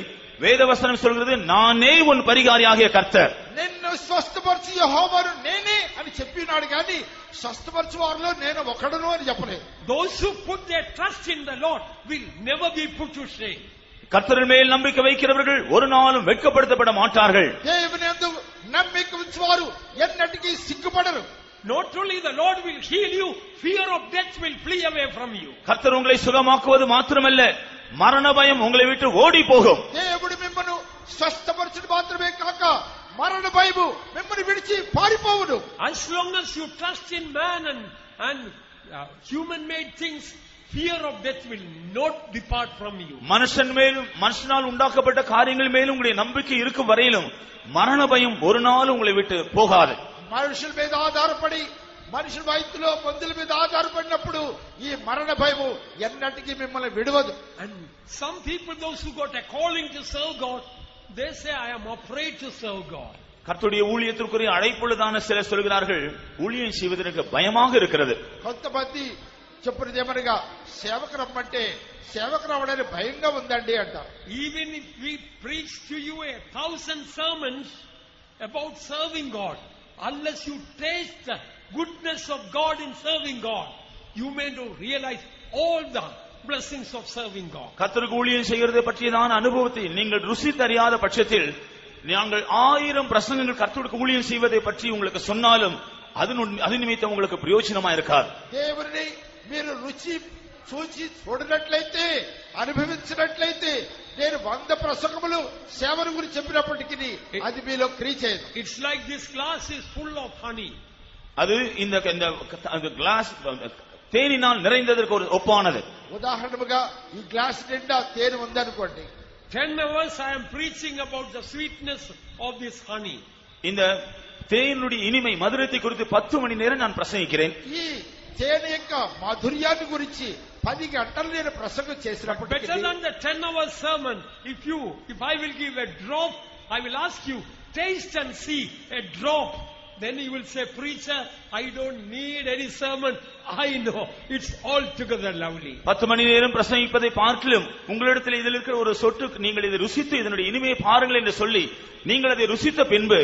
வேதவசனம் சொல்கிறது, நானே உன் பரிகாரியாகிய கர்த்தர். నిన్ను స్వస్థపరిచే యెహోవాను నేనే అని చెప్పినాడు కానీ స్వస్థపరిచే వారిలో నేను ఒకడును అని చెప్పలేదు. Those who put their trust in the Lord will never be put to shame. கர்த்தரின் மேல் நம்பிக்கை வைக்கிறவர்கள் ஒரு நாளும் வெட்கப்படுத்தப்பட மாட்டார்கள். దేవుని యందు నమ్మిక ఉంచువారు ఎన్నటికీ సిగ్గుపడరు. Not only the Lord will heal you, fear of death will flee away from you. கர்த்தர் உங்களை சுகமாக்குவது மாத்திரமல்ல, மரண பயம் உங்களை விட்டு ஓடி போகும். దేవుడు మిమ్మను స్వస్థపరచుట మాత్రమే కాక మరణ భయము మిమ్మల్ని విడిచి పారిపోవును. As long as you trust in man and human made things, fear of death will not depart from you. மனுஷன் மேலும் மனுஷனால் உண்டாக்கப்பட்ட காரியங்கள் மேலும் உங்களுடைய நம்பிக்கை இருக்கும் வரையிலும் மரண பயம் ஒரு நாள் உங்களை விட்டு போகாது. మనుషుల మీద ఆధారపడి మనుషుల వైద్యులో మందుల మీద ఆధారపడినప్పుడు ఈ మరణ భయము ఎన్నటికీ మిమ్మల్ని విడవదు. And some people, those who got a calling to serve God, they say, I am afraid to serve God. கர்த்தருடைய ஊழியத்திற்குரிய அழைப்புள்ளதான சிலர் சொல்கிறார்கள், ஊழியம் செய்வதற்கு பயமாக இருக்கிறது. కొంతమంది చెప్పినది ఏమనగా సేవకు రమ్మంటే సేవకు రావడానికి భయంగా ఉందండి అంటారు. Even if we preach to you 1,000 sermons about serving God, unless you taste the goodness of God in serving God, you may not realize all the blessings of serving God. கர்த்தருக்கு ஊழியம் செய்கிறதை பற்றியதான அனுபவத்தை நீங்கள் ருசித்தறியாத பட்சத்தில் நாங்கள் 1000 பிரசங்கங்கள் கர்த்தருக்கு ஊழியம் செய்வதை பற்றி உங்களுக்கு சொன்னாலும் அது நிமித்தம் உங்களுக்கு பிரயோஜனமா இருக்காது. దేవుని మీరు రుచి చూచి చూడనట్లయితే అనుభవించినట్లయితే నేను 100 ప్రసంగములు సేవను గురించి చెప్పినప్పటికీ అది మీలో క్రియ చేయదు. It's like this glass is full of honey. அது இந்த கிளாஸ் தேனினால் நிறைந்ததற்கு ஒரு ஒப்பானது. ఉదాహరణగా ఈ గ్లాస్ నిండా తేనె ఉందనుకోండి. 10 hours I am preaching about the sweetness of this honey. இந்த தேனுடைய இனிமை மதுரத்தை குறித்து 10 மணி நேரம் நான் பிரசங்கிக்கிறேன். ఈ తేనె యొక్క మాధుర్యాన్ని గురించి 10 గంటలు నేను ప్రసంగం చేసినప్పుడు better than the 10-hour sermon, if I will give a drop, I will ask you, taste and see a drop. Then you will say, preacher, I don't need any sermon. I know it's altogether lovely. 10 மணி நேரம் பிரசங்கிப்பதை பார்க்கலும் உங்களிடத்தில் இதில் இருக்கிற ஒரு சொட்டு நீங்கள் இதை ருசித்து இதனுடைய இனிமையை பாருங்கள் என்று சொல்லி நீங்கள் அதை ருசித்த பின்பு,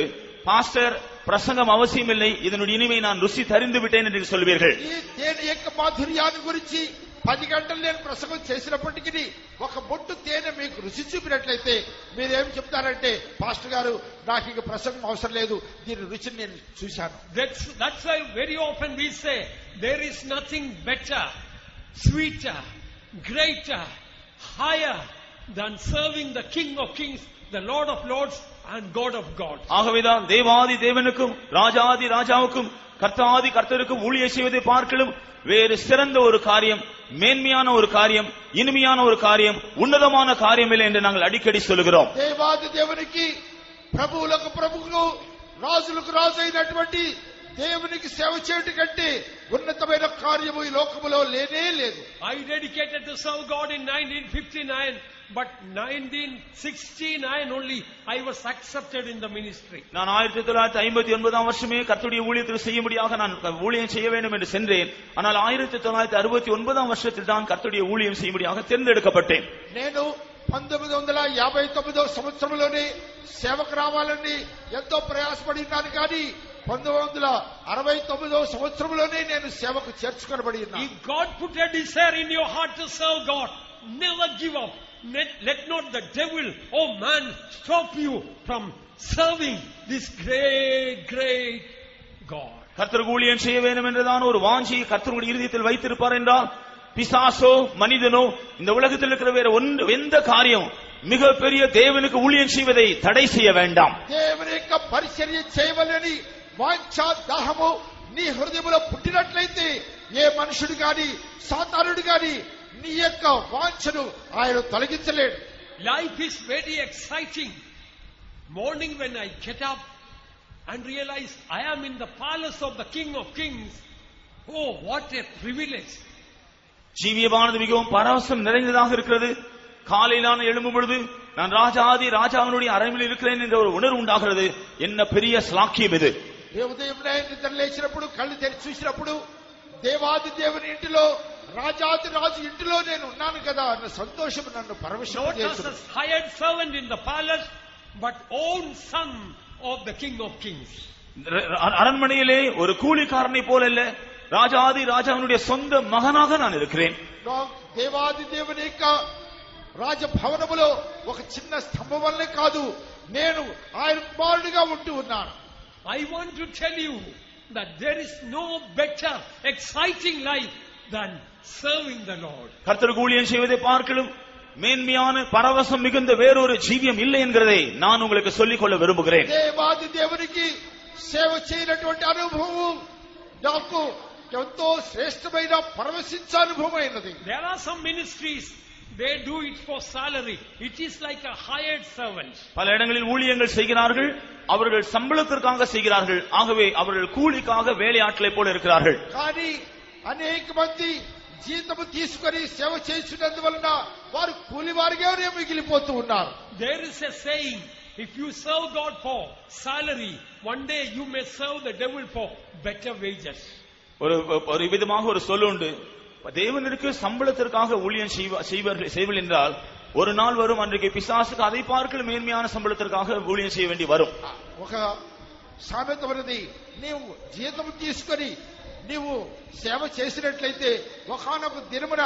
பாஸ்டர் பிரசங்கம் அவசியம் இல்லை, இதனுடைய இனிமை நான் ருசி தறிந்து விட்டேன் என்று சொல்வீர்கள். ఈ తేనె యొక్క మాధుర్యాన్ని గురించి 10 గంటలు నేను ప్రసంగం చేసినప్పటికీ ఒక బొట్టు తేనె మీకు రుచి చూపినట్లయితే మీరేం చెప్తారంటే, పాస్టర్ గారు నాకు ఇక ప్రసంగం అవసరం లేదు, దీని రుచిని నేను చూశాను. That's why very often we say there is nothing better, sweeter, greater, higher than serving the King of Kings, the Lord of Lords and God of Gods. ஆகவேதான் தேவாதி தேவனுக்கும் ராஜாதி ராஜாவுக்கும் கர்த்தாதி கர்த்தருக்கும் ஊழியம் செய்வதை பார்க்கலும் வேறு சிறந்த ஒரு காரியம், மேன்மையான ஒரு காரியம், இனிமையான ஒரு காரியம், உன்னதமான காரியம் இல்லை என்று நாங்கள் அடிக்கடி சொல்கிறோம். దేవాది దేవునికి ప్రభువులకు ప్రభువుకు రాజులకు రాజు అయినటువంటి దేవునికి సేవ చేయడం కంటే ఉన్నతమైన కార్యము ఈ లోకములో లేనే లేదు. I dedicated to serve God in 1959, but 1969 only I was accepted in the ministry. நான் 1959 வருஷமே கர்த்தருடைய ஊழியத்தில் செய்யும்படியாக நான் ஊழியம் செய்ய வேண்டும் என்று சென்றேன். ஆனால் 1969 வருஷத்தில் தான் கர்த்தருடைய ஊழியம் செய்யும்படியாக தேர்ந்தெடுக்கப்பட்டேன். నేను 1959 సంవత్సరంలోనే సేవకు రావాలని ఎంతో ప్రయాసపడినాను, కానీ 1969 సంవత్సరంలోనే నేను సేవకు చేర్చుకొనబడి ఉన్నాను. If God put a desire in your heart to serve God, never give up. Let not the devil or man stop you from serving this great God. கர்த்தருக்கு ஊழியம் செய்ய வேண்டும் என்றுதான் ஒரு வாஞ்சியை கர்த்தருடைய இருதயத்தில் வைத்திருப்பார் என்றால், பிசாசோ மனிதனோ இந்த உலகத்தில் இருக்கிற வேற எந்த காரியம் மிகப்பெரிய தேவனுக்கு ஊழியம் செய்வதை தடை செய்ய வேண்டாம். దేవుని యొక్క పరిచర్య చేయవలని వాంఛా దాహము నీ హృదయంలో పుట్టినట్లయితే ఏ మనుషుడు గాని సాతానుడు గాని నీ యొక్క వాంఛను ఆయన తొలగించలేడు. Life is very exciting. Morning when I get up and realize I am in the palace of the King of Kings. Oh, what a privilege. ஜீவியமானது மிகவும் பரவசம் நிறைந்ததாக இருக்கிறது. காலையில் நான் எழும்பும் பொழுது நான் ராஜாவினுடைய அரண்மனையில் இருக்கிறேன் என்ற ஒரு உணர்வு உண்டாகிறது. என்ன பெரிய ஸ்லாக்கியம் இது. ఉదయం నిద్ర లేచినప్పుడు కళ్ళు తెరిచి చూసినప్పుడు దేవాది దేవుని ఇంటిలో రాజాది రాజు ఇంటిలో నేను ఉన్నాను కదా అన్న సంతోషం నన్ను పరవశింపజేస్తుంది. Not as a hired servant in the palace, but own son of the King of Kings. அரண்மனையிலே ஒரு கூலிக்காரனை போல அல்ல, ராஜாவினுடைய சொந்த மகனாக நான் இருக்கிறேன். దేవాది దేవుని యొక్క రాజభవనములో ఒక చిన్న స్తంభం వల్లే కాదు, నేను ఆయన కుమారుడిగా ఉంటూ ఉన్నాను. I want to tell you that there is no better exciting life than serving the Lord. கர்த்தருக்கு ஊழியம் செய்வதை பார்க்கலும் மேன்மையான பரவசம் மிகுந்த வேறொரு ஜீவியம் இல்லை என்கிறதை நான் உங்களுக்கு சொல்லிக் கொள்ள விரும்புகிறேன். దేవాది దేవునికి సేవ చేయనటువంటి అనుభవం నాకు ఎంతో శ్రేష్టమైన పరవశించే అనుభవం అయినది. There are some ministries, they do it for salary. It is like a hired servant. பல இடங்களில் ஊழியங்கள் செய்கிறார்கள், அவர்கள் சம்பளத்திற்காக செய்கிறார்கள். ஆகவே அவர்கள் கூலிக்காக வேலையாட்களை போல இருக்கிறார்கள். కానీ అనేక మంది జీతము తీసుకొని సేవ చేస్తున్నందువలన వారు కూలివారిగానే మిగిలిపోతూ ఉన్నారు. There is a saying, if you serve God for salary, one day you may serve the devil for better wages. ஒரு விதமாக ஒரு சொல் உண்டு, தேவனுக்கு சம்பளத்திற்காக ஊழியம் செய்வர்கள் என்றால் ஒரு நாள் வரும் அன்றைக்கு பிசாசுக்கு அதை பார்க்க மேன்மையான சம்பளத்திற்காக ஊழியம் செய்ய வேண்டி வரும். ఒక సామెత ఉన్నది, నీవు జీతము తీసుకొని నీవు సేవ చేసినట్లయితే ఒకానొక దినమున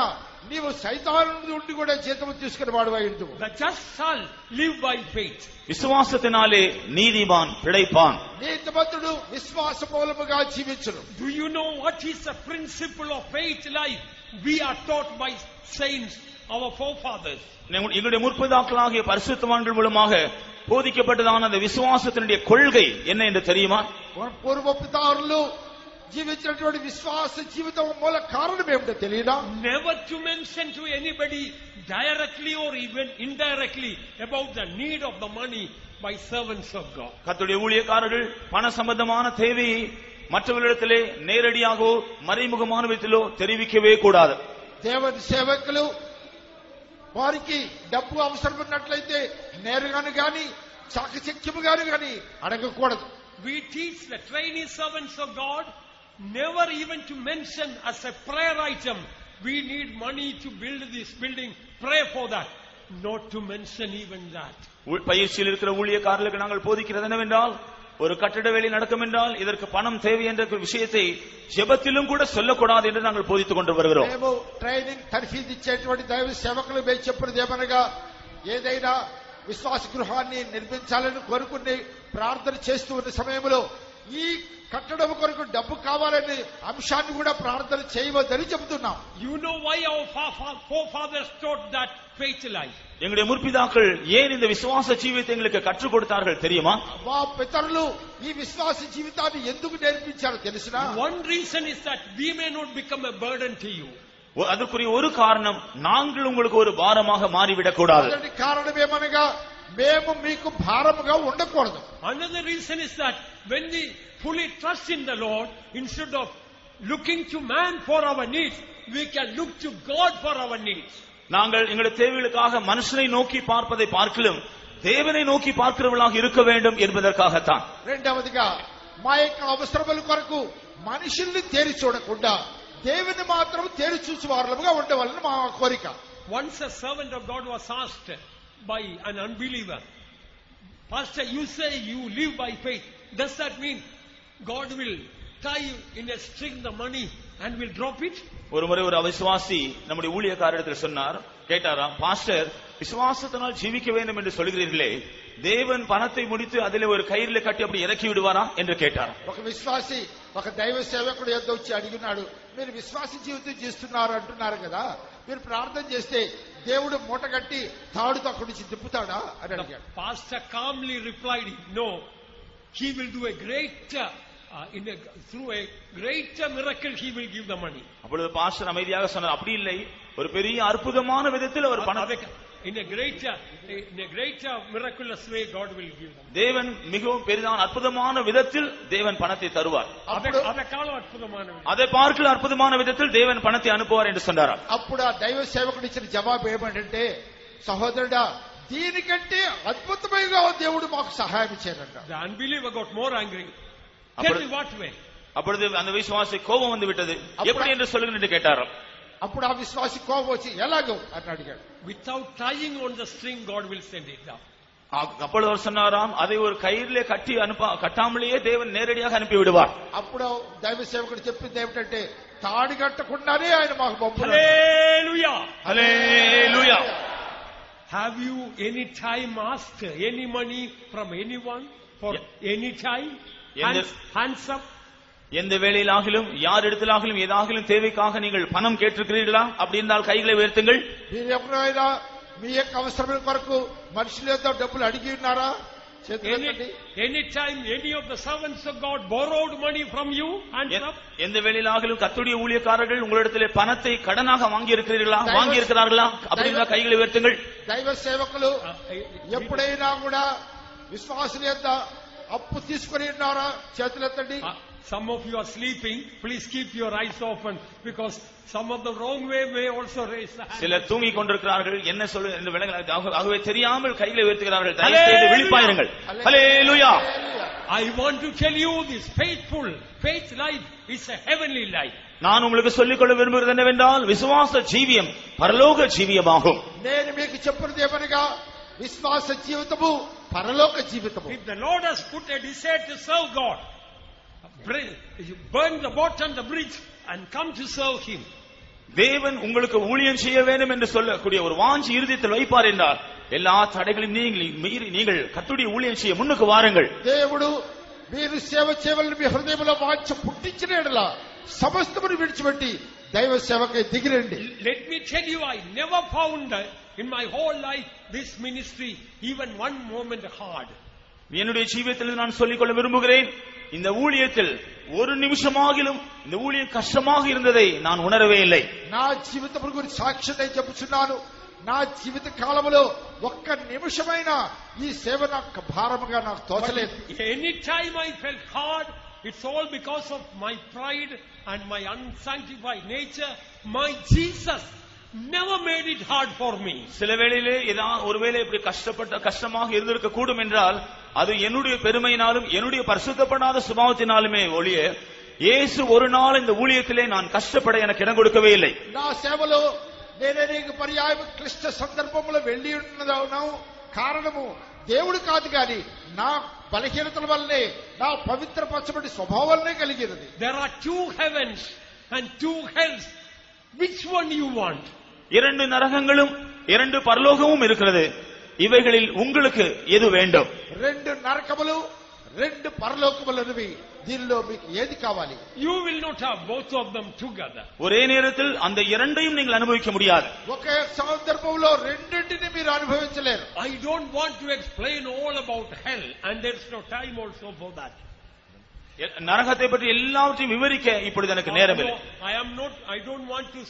నీవు సైతాను నుండి కూడా జీతము తీసుకుని వాడువై ఉండువు. The just shall live by faith. విశ్వాసத்தினாலே నీతిమాన్ பிழைப்பான். నీతిమంతుడు విశ్వాస మూలముగా జీవించును. Do you know what is the principle of faith life? We are taught by saints, our forefathers. எங்களுடைய முற்பதாக்களாகிய பரிசுத்தவான்கள் மூலமாக போதிக்கப்பட்டதான அந்த விசுவாசத்தினுடைய கொள்கை என்ன என்று தெரியுமா? పూర్వ పితరులు జీవించినటువంటి విశ్వాస జీవితం మూల కారణం ఏమిటో తెలియదా? Never to mention to anybody directly or even indirectly about the need of the money by servants of God. கர்த்தருடைய ஊழியக்காரர்கள் பண சம்பந்தமான தேவையை மற்றவர்களிடத்திலே நேரடியாகவோ மறைமுகமான விதத்திலோ தெரிவிக்கவே கூடாது. దేవుని సేవకులు వారికి డబ్బు అవసరం ఉన్నట్లయితే నేరుగాను గాని చాకచక్యముగాను గాని అడగకూడదు. We teach the trainee servants of God never even to mention as a prayer item, we need money to build this building, pray for that. Not to mention even that. பயிற்சியில் இருக்கிற ஊழியக்காரர்களுக்கு நாங்கள் போதிக்கிறது என்னவென்றால், ஒரு கட்டட வேலை நடக்கும் என்றால் இதற்கு பணம் தேவை என்ற விஷயத்தை ஜெபத்திலும் கூட சொல்லக்கூடாது என்று நாங்கள் போதித்துக் கொண்டு வருகிறோம். మేము ట్రైనింగ్ తర్ఫీదు ఇచ్చేటువంటి దైవ సేవకులు మేము చెప్పినది ఏమనగా, ఏదైనా విశ్వాస గృహాన్ని నిర్మించాలని కోరుకుని ప్రార్థన చేస్తూ ఉన్న సమయంలో ఈ కట్టడం కొరకు డబ్బు కావాలనే అంశాన్ని కూడా ప్రార్థన చేయవద్దని చెబుతున్నాం. You know why our forefathers taught that faith life? எங்களுடைய முற்பிதாக்கள் ஏன் இந்த விசுவாச ஜீவியத்தை எங்களுக்கு கற்றுக் கொடுத்தார்கள் தெரியுமா? మా పితరులు ఈ విశ్వాస జీవితాన్ని ఎందుకు నేర్పించారో తెలుసునా? One reason is that we may not become a burden to you. அதற்குரிய ஒரு காரணம், நாங்கள் உங்களுக்கு ஒரு பாரமாக மாறிவிடக் கூடாது. కారణం ఏమనగా, మేము మీకు భారముగా ఉండకూడదు. Another reason is that when we fully trust in the Lord, instead of looking to man for our needs, we can look to God for our needs. நாங்கள் எங்களுடைய தேவைகளுக்காக மனுஷனை நோக்கி பார்ப்பதை பார்க்கலும் தேவனை நோக்கி பார்க்கிறவர்களாக இருக்க வேண்டும் என்பதற்காகத்தான். రెండవదిగా మా యొక్క అవసరముల కొరకు మనుషుల్ని తేరి చూడకుండా దేవుని మాత్రం తేరి చూసి వారులుగా ఉండవాలని మా కోరిక. Once a servant of God was asked by an unbeliever, Pastor, you say you live by faith. Does that mean God will tie you in a string the money and will drop it? ஒரு முறை ஒரு அவிசுவாசி நம்முடைய ஊழியக்காரரிடத்தில் சொன்னார், கேட்டாராம், pastor, விசுவாசத்தினால் ஜீவிக்க வேண்டும் என்று சொல்கிறீர்களே, தேவன் பணத்தை முடித்து அதிலே ஒரு கயிறுல கட்டி அப்படி இறக்கி விடுவாரா என்று கேட்டாராம். ఒక విశ్వాసి ఒక దైవ సేవకుడు ఎద్ద వచ్చి అడిగినాడు, మీరు విశ్వాస జీవితం చేస్తున్నారు అంటున్నారు కదా, మీరు ప్రార్థన చేస్తే దేవుడు మూట కట్టి తాడుతో అక్కడి నుంచి తిప్పుతాడా అని అడిగాడు. Pastor calmly replied, no, he will do a great through a greater miracle he will give the money. அப்பொழுது பாஸ்டர் அமைதியாக சொன்னார், அப்படி இல்லை, ஒரு பெரிய அற்புதமான விதத்தில் அவர் பணத்தை in a greater miraculous way God will give them. தேவன் மிகவும் பெரிதான அற்புதமான விதத்தில் தேவன் பணத்தை தருவார். அதை பார்க்கல அற்புதமான விதத்தில் தேவன் பணத்தை அனுப்புவார் என்று சொன்னார். అప్పుడు ఆ దైవ సేవకుడు ఇచ్చిన జవాబు ఏమంటే, సహోదరుడా దీనికంటే అద్భుతమైనగా దేవుడు మాకు సహాయం చేయాలంట. The unbeliever got more angry. Tell me what way. அப்பொழுது அந்த விசுவாசி கோபம் வந்து விட்டது. எப்படி என்று சொல்லுங்க என்று கேட்டார். అప్పుడు ఆ విశ్వాసి కోపం వచ్చి ఎలాగో అని అడిగాడు. Without tying on the string God will send it down. அப்பொழுது அவர் சொன்னாராம், அதை ஒரு கயிறிலே கட்டி கட்டாமலேயே தேவன் நேரடியாக அனுப்பி விடுவார். అప్పుడు దైవ సేవకుడు చెప్పింది ఏమిటంటే, తాడి కట్టకుండానే ఆయన మాకు పంపుతాడు. హల్లెలూయా, హల్లెలూయా. Have you any time asked any money from anyone for any time? Hands up. எந்த வேளையிலாகிலும் யார் இடத்திலாகிலும் ஏதாகிலும் தேவைக்காக நீங்கள் பணம் கேட்டிருக்கிறீர்களா? அப்படி இருந்தால் கைகளை உயர்த்துங்கள். మీరు ఎప్పుడైనా మీ యొక్క అవసరముల కొరకు మనుషులతో డబ్బులు అడిగి ఉన్నారా? Any time any of the servants of God borrowed money from you? Hands up. எந்த வேளையிலாகிலும் கர்த்தருடைய ஊழியக்காரர்கள் உங்களிடத்திலே பணத்தை கடனாக வாங்கி இருக்கிறீர்களா? வாங்கி இருக்கிறார்களா? அப்படி இருந்தால் கைகளை உயர்த்துங்கள். దైవ సేవకులు ఎప్పుడైనా కూడా విశ్వాసుల యొక్క అప్పు తీసుకొని ఉన్నారా? చేతులెత్తండి. Some of you are sleeping. Please keep your eyes open because some of the wrong way may also raise the hand. சிலர் தூங்கிக் கொண்டிருக்கிறார்கள். என்ன சொல்ல என்று விளங்கவில்லை. ஆகவே தெரியாமல் கைகளை உயர்த்துகிறார்கள். தயவு செய்து விழிப்பாயிருங்கள். ஹல்லேலூயா. I want to tell you this faith life is a heavenly life. நான் உங்களுக்கு சொல்லிக் கொள்ள விரும்புகிறது என்னவென்றால், விசுவாச ஜீவியம் பரலோக ஜீவியமாகும். నేను మీకు చెప్పేది ఏమనగా, విశ్వాస జీవితము పరలోక జీవితము. If the Lord has put a desire to serve God, burn the boat on the bridge and come to serve him. தேவன் உங்களுக்கு ஊழியம் செய்ய வேண்டும் என்று சொல்லக்கூடிய ஒரு வாஞ்சி இருதயத்தில் வைப்பார் என்றால், எல்லா தடைகளையும் மீறி நீங்கள் கர்த்தருடைய ஊழியம் செய்ய முன்னுக்கு வாருங்கள். దేవుడు మీరు సేవ చేయవలని మీ హృదయంలో వాంఛ పుట్టించిన యెడల సమస్తమును విడిచిపెట్టి దైవ సేవకై దిగిరండి. Let me tell you, I never found in my whole life this ministry even one moment hard. என்னுடைய ஜீவியத்தில் நான் சொல்லிக் கொள்ள விரும்புகிறேன், இந்த ஊழியத்தில் ஒரு நிமிஷமாகிலும் இந்த ஊழியம் கஷ்டமாக இருந்ததை நான் உணரவே இல்லை. నా జీవితం గురించి సాక్ష్యం చెప్పుచున్నాను. నా జీవిత కాలంలో ఒక్క నిమిషమైనా ఈ సేవ నాకు భారముగా నాకు తోచలేదు. Any time I felt hard, it's all because of my pride and my unsanctified nature. My Jesus never made it hard for me. சில வேளையிலே ஒருவேளை இப்படி கஷ்டமாக இருந்திருக்க கூடும் என்றால், அது என்னுடைய பெருமையினாலும் என்னுடைய பரிசுத்தப்படாத சுபாவத்தினாலுமே ஒழிய, இயேசு ஒரு நாள் இந்த ஊழியத்திலே நான் கஷ்டப்பட எனக்கு இடம் கொடுக்கவே இல்லை. నా సేవలో నేను అనేక పర్యాయం క్లిష్ట సందర్భంలో వెళ్ళి ఉన్నదాను. కారణము దేవుడు కాదు గాని నా బలహీనతల వల్లనే, నా పవిత్రపరచబడి స్వభావాలనే కలిగినది. There are 2 heavens and 2 hells. Which one you want? 2 நரகங்களும் 2 பரலோகமும் இருக்கிறது. இவைகளில் உங்களுக்கு எது வேண்டும்? 2 నరకములు 2 పరలోకములనివి. దీనిలో మీకు ఏది కావాలి? You will not have both of them together. ஒரே நேரத்தில் அந்த இரண்டையும் நீங்கள் அனுபவிக்க முடியாது. ఒకే సందర్భంలో రెండింటిని మీరు అనుభవించలేరు. I don't want to explain all about hell and there's no time also for that. நரகத்தை பற்றி எல்லாவற்றையும் விவரிக்க இப்பொழுது எனக்கு நேரம் இல்லை. I don't want to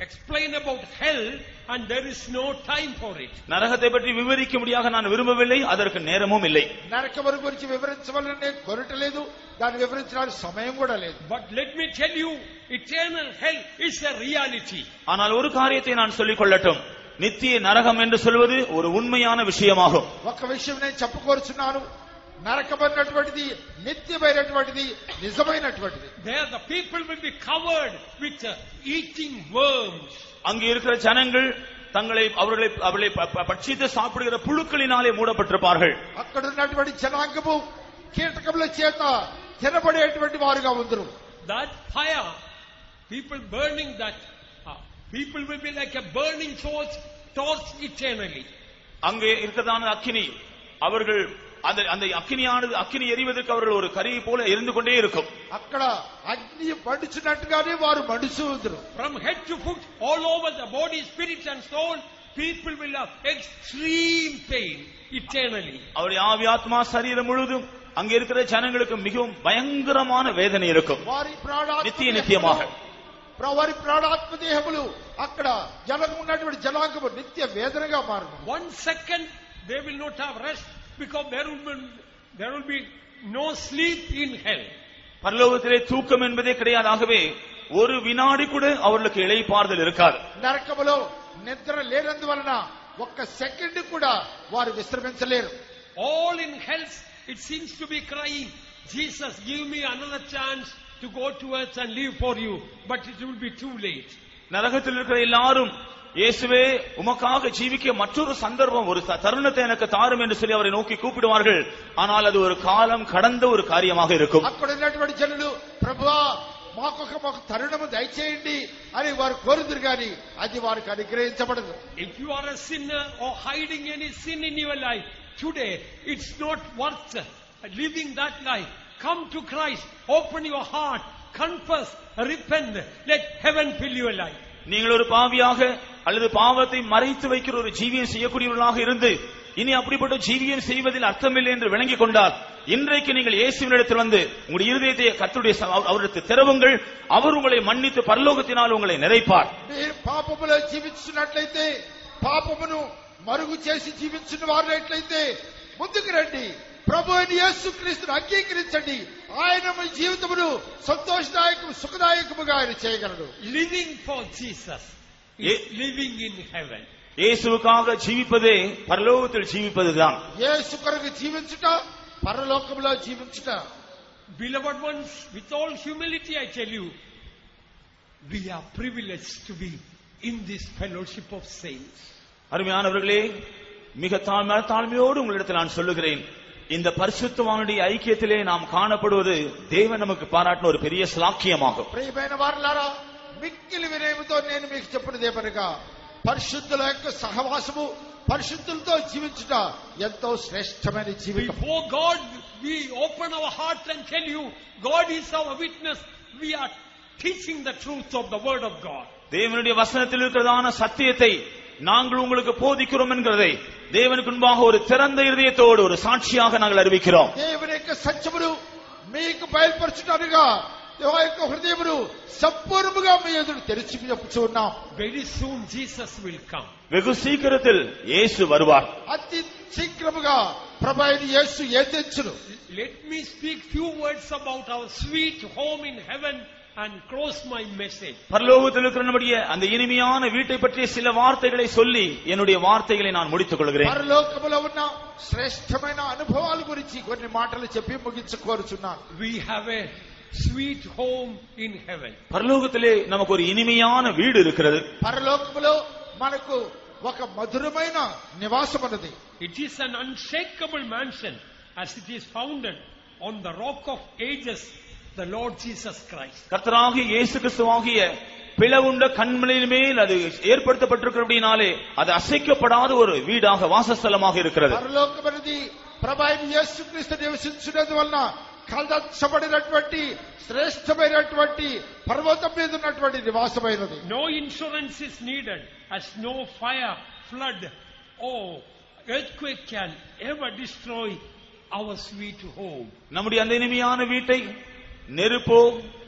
explain about hell and there is no time for it. நரகத்தை பற்றி விவரிக்க முடியாக நான் விரும்பவில்லை, அதற்கு நேரமும் இல்லை. నరకం గురించి వివరించవాలని కోరటలేదు, దాన్ని వివరించడానికి సమయం కూడా లేదు. But let me tell you, eternal hell is a reality. ஆனால் ஒரு காரியத்தை நான் சொல்லிக் கொள்ளட்டும், நித்திய நரகம் என்று சொல்வது ஒரு உண்மையான விஷயமாகும். ఒక విషయం నేను చెప్పుకోరుచున్నాను, నరకమైనటువంటిది నిత్యమైనటువంటిది నిజమైనటువంటిది. There the people will be covered with eating worms. அங்கே இருக்கிற ஜனங்கள் அவர்களை பட்சித்து சாப்பிடுகிற புழுக்களினாலே மூடப்பட்டிருப்பார்கள். అక్కడ ఉన్నటువంటి జనాంగము కీటకముల చేత తినబడేటువంటి వారుగా ఉందరు. That fire, people burning that, people will be like a burning torch eternally. அங்கே இருக்கிறதான அக்கினி, அவர்கள் அந்த அக்கினி எரிவதற்கு அவர்கள் ஒரு கரியை போல எரிந்து கொண்டே இருக்கும். అక్కడ అగ్ని పడుచున్నట్టుగానే వారు మడుచుందరు. From head to foot, all over the body, spirit and soul, people will have extreme pain eternally. அவருடைய ஆவி ஆத்மா சரீரம் முழுதும் அங்க இருக்கிற ஜனங்களுக்கு மிகவும் பயங்கரமான வேதனை இருக்கும். వారి ప్రాణాత్మ நித்தியமாக వారి ప్రాణాత్మ దేహములు అక్కడ జనం ఉన్నటువంటి జనాంగము నిత్య వేదనగా మారును. 1 second they will not have rest, because there will be no sleep in hell. பரலோகத்திலே தூக்கம் என்பதே கிடையாதாகவே ஒரு வினாடி கூட அவர்களுக்கு இளைப்பாறுதல் இருக்காது. నరకములో నిద్ర లేనందువలన ఒక్క సెకండ్ కూడా వారు విశ్రమించలేరు. All in hell, it seems to be crying, Jesus, give me another chance to go to earth and live for you, but it will be too late. நரகத்தில் இருக்கிற எல்லாரும், இயேசுவே உமக்காக ஜீவிக்க மற்றொரு சந்தர்ப்பம், ஒரு தருணத்தை எனக்கு தாரும் என்று சொல்லி அவரை நோக்கி கூப்பிடுவார்கள். ஆனால் அது ஒரு காலம் கடந்த ஒரு காரியமாக இருக்கும். అక్కడ ఉన్నటువంటి జనులు, ప్రభువా మాకొక తరుణము దయచేయండి అని వారు కోరుదురు గాని అది వారికి అనుగ్రహించబడదు. If you are a sinner or hiding any sin in your life today, it's not worth living that life. Come to Christ, open your heart, confess, repent, let heaven fill your life. நீங்கள் ஒரு பாவியாக அல்லது பாவத்தை மறைத்து வைக்கிற ஒரு ஜீவியம் செய்யக்கூடியவர்களாக இருந்து இனி அப்படிப்பட்ட ஜீவியம் செய்வதில் அர்த்தமில்லை என்று விளங்கிக் கொண்டால், இன்றைக்கு நீங்கள் இயேசுவினிடத்தில் வந்து உங்களுடைய இருதயத்தை கர்த்தருடைய அவருக்கு திறவுங்கள். அவர் உங்களை மன்னித்து பரலோகத்தினால் உங்களை நிறைப்பார். పాపములో జీవించినట్లయితే, పాపమును మరుగు చేసి జీవించిన వారైతే ముందుకు రండి. ప్రభు అయిన యేసుక్రీస్తును అంగీకరించండి. ఆయన మీ జీవితమును సంతోషదాయకము సుఖదాయకముగా ఆయన చేయగలడు. Living for Jesus is living in heaven. இயேசுவுக்காக ஜீவிப்பதே பரலோகத்தில் ஜீவிப்பதுதான். యేసు కొరకు జీవించుట పరలోకములో జీవించుట. Beloved ones, with all humility I tell you, we are privileged to be in this fellowship of saints. அருமையானவர்களே, மிக தாழ்மையோடு உங்களிடத்தில் நான் சொல்லுகிறேன், இந்த பரிசுத்தவானுடைய ஐக்கியத்திலே நாம் காணப்படுவது தேவன் நமக்கு பாராட்டின ஒரு பெரிய ஸ்லாக்கியமாகும். ప్రియమైన వారలారా, మిక్కిలి వినయముతో నేను మీకు చెప్పినదేమనగా, పరిశుద్ధుల యొక్క సహవాసము, పరిశుద్ధులతో జీవించుట ఎంతో శ్రేష్టమైన జీవితం. Before God, we open our heart and tell you, God is our witness. We are teaching the truth of the word of God. தேவனுடைய வசனத்தில் இருக்கிறதான சத்தியத்தை நாங்கள் உங்களுக்கு போதிக்கிறோம் என்கிறதை தேவனுக்கு முன்பாக ஒரு திறந்த இதயத்தோடு ஒரு சாட்சியாக நாங்கள் அறிவிக்கிறோம். దేవుని యొక్క సత్యమును మీకు బయలుపరచుటనుగా దేవుని యొక్క హృదయమును సంపూర్ణముగా మీ ఎదుట తెరిచి చెప్పుచున్నాం. Very soon Jesus will come. வெகு சீக்கிரத்தில் இயேசு வருவார். అతి శీఘ్రముగా ప్రభువైన యేసు ఎత్తెచ్చును. Let me speak few words about our sweet home in heaven and close my message. பரலோகத்தில் இருக்கிற நம்முடைய அந்த இனிமையான வீட்டை பற்றிய சில வார்த்தைகளை சொல்லி என்னுடைய வார்த்தைகளை நான் முடித்துக் கொள்கிறேன். పరలోకములో ఉన్న శ్రేష్టమైన అనుభవాల గురించి కొన్ని మాటలు చెప్పి ముగించుకోరుచున్నాను. We have a sweet home in heaven. பரலோகத்திலே நமக்கு ஒரு இனிமையான வீடு இருக்கிறது. పరలోకములో మనకు ఒక మధురమైన నివాసం ఉన్నది. It is an unshakable mansion as it is founded on the rock of ages, the Lord Jesus Christ. கர்த்தராகிய இயேசு கிறிஸ்துவாகிய பிளவுண்ட கண்மலையின் மேல் அது ஏற்படுத்தப்பட்டிருக்கிறபடினாலே அது அசைக்கப்படாத ஒரு வீடாக வாசஸ்தலமாக இருக்கிறது. పరలోకమనేది ప్రభువైన యేసుక్రీస్తు నివసించున్నది వలన కలదచ్చబడినటువంటి శ్రేష్టమైనటువంటి పర్వతం మీద ఉన్నటువంటి నివాసమైనది. No insurance is needed, as no fire, flood or earthquake can ever destroy our sweet home. நம்முடைய அந்த இனிமையான வீட்டை நெருப்போ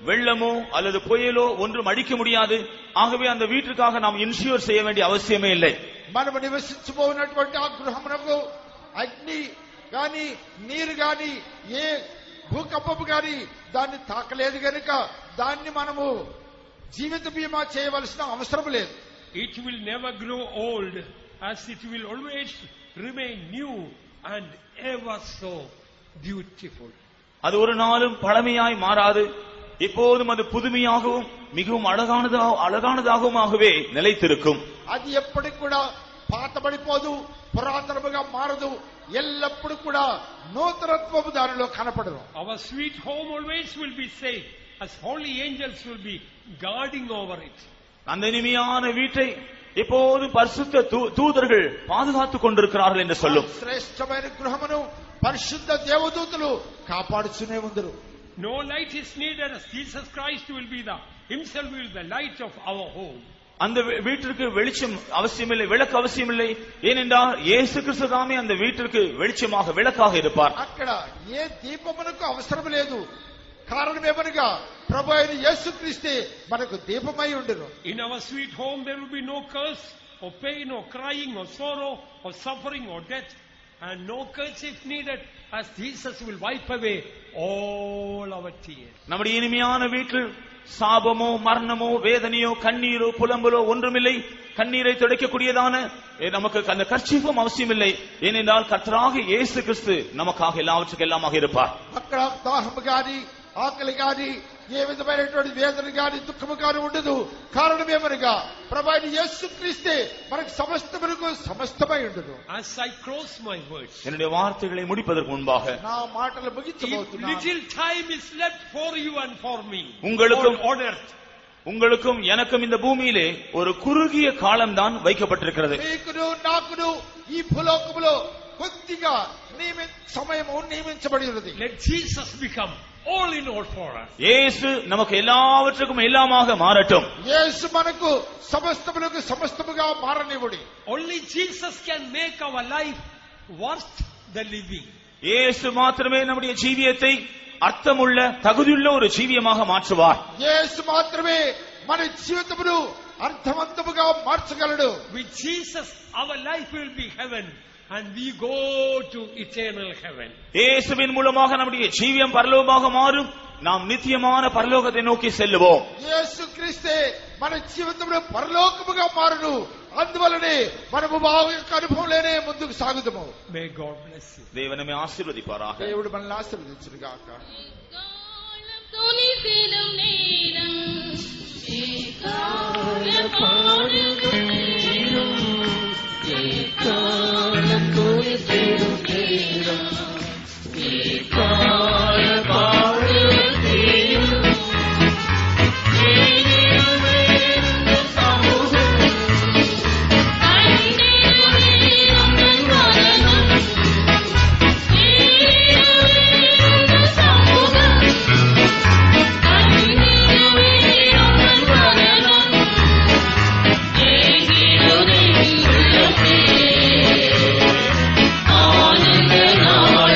வெள்ளமோ அல்லது புயலோ ஒன்றும் அழிக்க முடியாது. ஆகவே அந்த வீட்டுக்காக நாம் இன்சூர் செய்ய வேண்டிய அவசியமே இல்லை. మనము నివసించబోతున్నటువంటి ఆ గృహమునకు అగ్ని గాని నీరు గాని ఏ భూకంపము గాని దాన్ని తాకలేదు గనుక దాన్ని మనము జీవిత బీమా చేయవలసిన అవసరం లేదు. It will never grow old, as it will always remain new and ever so beautiful. அது ஒரு நாளும் பழமையாய் மாறாது. எப்போதும் அது புதுமையாகவும் மிகவும் அழகானதாகவுமாகவே நிலைத்திருக்கும். అది ఎప్పటికి కూడా పాతబడిపోదు, పురాతనముగా మారదు. ఎల్లప్పుడూ కూడా నూతనత్వము దానిలో కనపడదు. Our sweet home always will be safe, as holy angels will be guarding over it. அந்த இனிமையான வீட்டை எப்போதும் பரிசுத்த தூதர்கள் பாதுகாத்துக் கொண்டிருக்கிறார்கள் என்று சொல்லும். శ్రేష్టమైన గృహమును పరిశుద్ధ దేవదూతలు కాపాడుచునే ఉందరు. No light is needed, as Jesus Christ will be himself will be the light of our home. அந்த வீட்டிற்கு வெளிச்சம் அவசியமில்லை, விளக்கு அவசியமில்லை. ஏனென்றால் இயேசு கிறிஸ்து தாமே அந்த வீட்டிற்கு வெளிச்சமாக விளக்காக இருப்பார். అక్కడ ఏ దీపమునకు అవసరం లేదు. కారణమేమనగా ప్రభు అయిన యేసుక్రీస్తే మనకు దీపమై ఉండును. In our sweet home there will be no curse or pain or crying or sorrow or suffering or death, and no kerchief needed, as Jesus will wipe away all our tears. நம்முடைய இனிமையான வீட்டில் சாபமோ மரணமோ வேதனையோ கண்ணீரோ புலம்பலோ ஒன்றுமில்லை. கண்ணீரை துடைக்கக்கூடியதான நமக்கு அந்த கர்ச்சீஃபும் அவசியமில்லை. ஏனென்றால் கர்த்தராகிய இயேசு கிறிஸ்து நமக்காக எல்லாவற்றுக்கும் எல்லாமாக இருப்பார். అక్కడ దాహము గాని ఆకలి గాని ఏ విధమైనటువంటి వేదన గాని దుఃఖము గాని ఉండదు. కారణమేమనగా ప్రభువైన యేసుక్రీస్తే మనకు సమస్తమై ఉండును. As I close my words, என்னுடைய வார்த்தைகளை முடிப்பதற்கு முன்பாக నా మాటలు ముగించబోతున్నాను. little time is left for you and for me. உங்களுக்கும் எனக்கும் இந்த பூமியிலே ஒரு குறுகிய காலம்தான் வைக்கப்பட்டிருக்கிறது. మీకును నాకును ఈ భూలోకములో కొద్దిగా సమయము నియమించబడి ఉన్నది. Let Jesus become all in all for us. இயேசு நமக்கு எல்லாவற்றுக்கும் எல்லாமாக மாறட்டும். యేసు మనకు సమస్తములకు సమస్తముగా మారనివ్వుడి. Only Jesus can make our life worth the living. இயேசு மாத்திரமே நம்முடைய ஜீவியத்தை அர்த்தமுள்ள தகுதியுள்ள ஒரு ஜீவியமாக மாற்றுவார். యేసు మాత్రమే మన జీవితమును అర్థవంతముగా మార్చగలడు. With Jesus our life will be heaven and we go to eternal heaven. இயேசுவின் மூலமாக நம்முடைய ஜீவியம் பரலோகமாக மாறும். நாம் நித்தியமான பரலோகத்தை நோக்கி செல்லுவோம். యేసు క్రీస్తే మన జీవితంలో పరలోకముగా మారును. అందువలనే మనము బాగా అనుభవంలోనే ముందుకు సాగుదాము. May God bless you. దేవుడు நம்மை ஆசீர்வதிப்பாராக. దేవుడు మనల్ని ఆశీర్వదించును గాక. ஆனந்த நாள்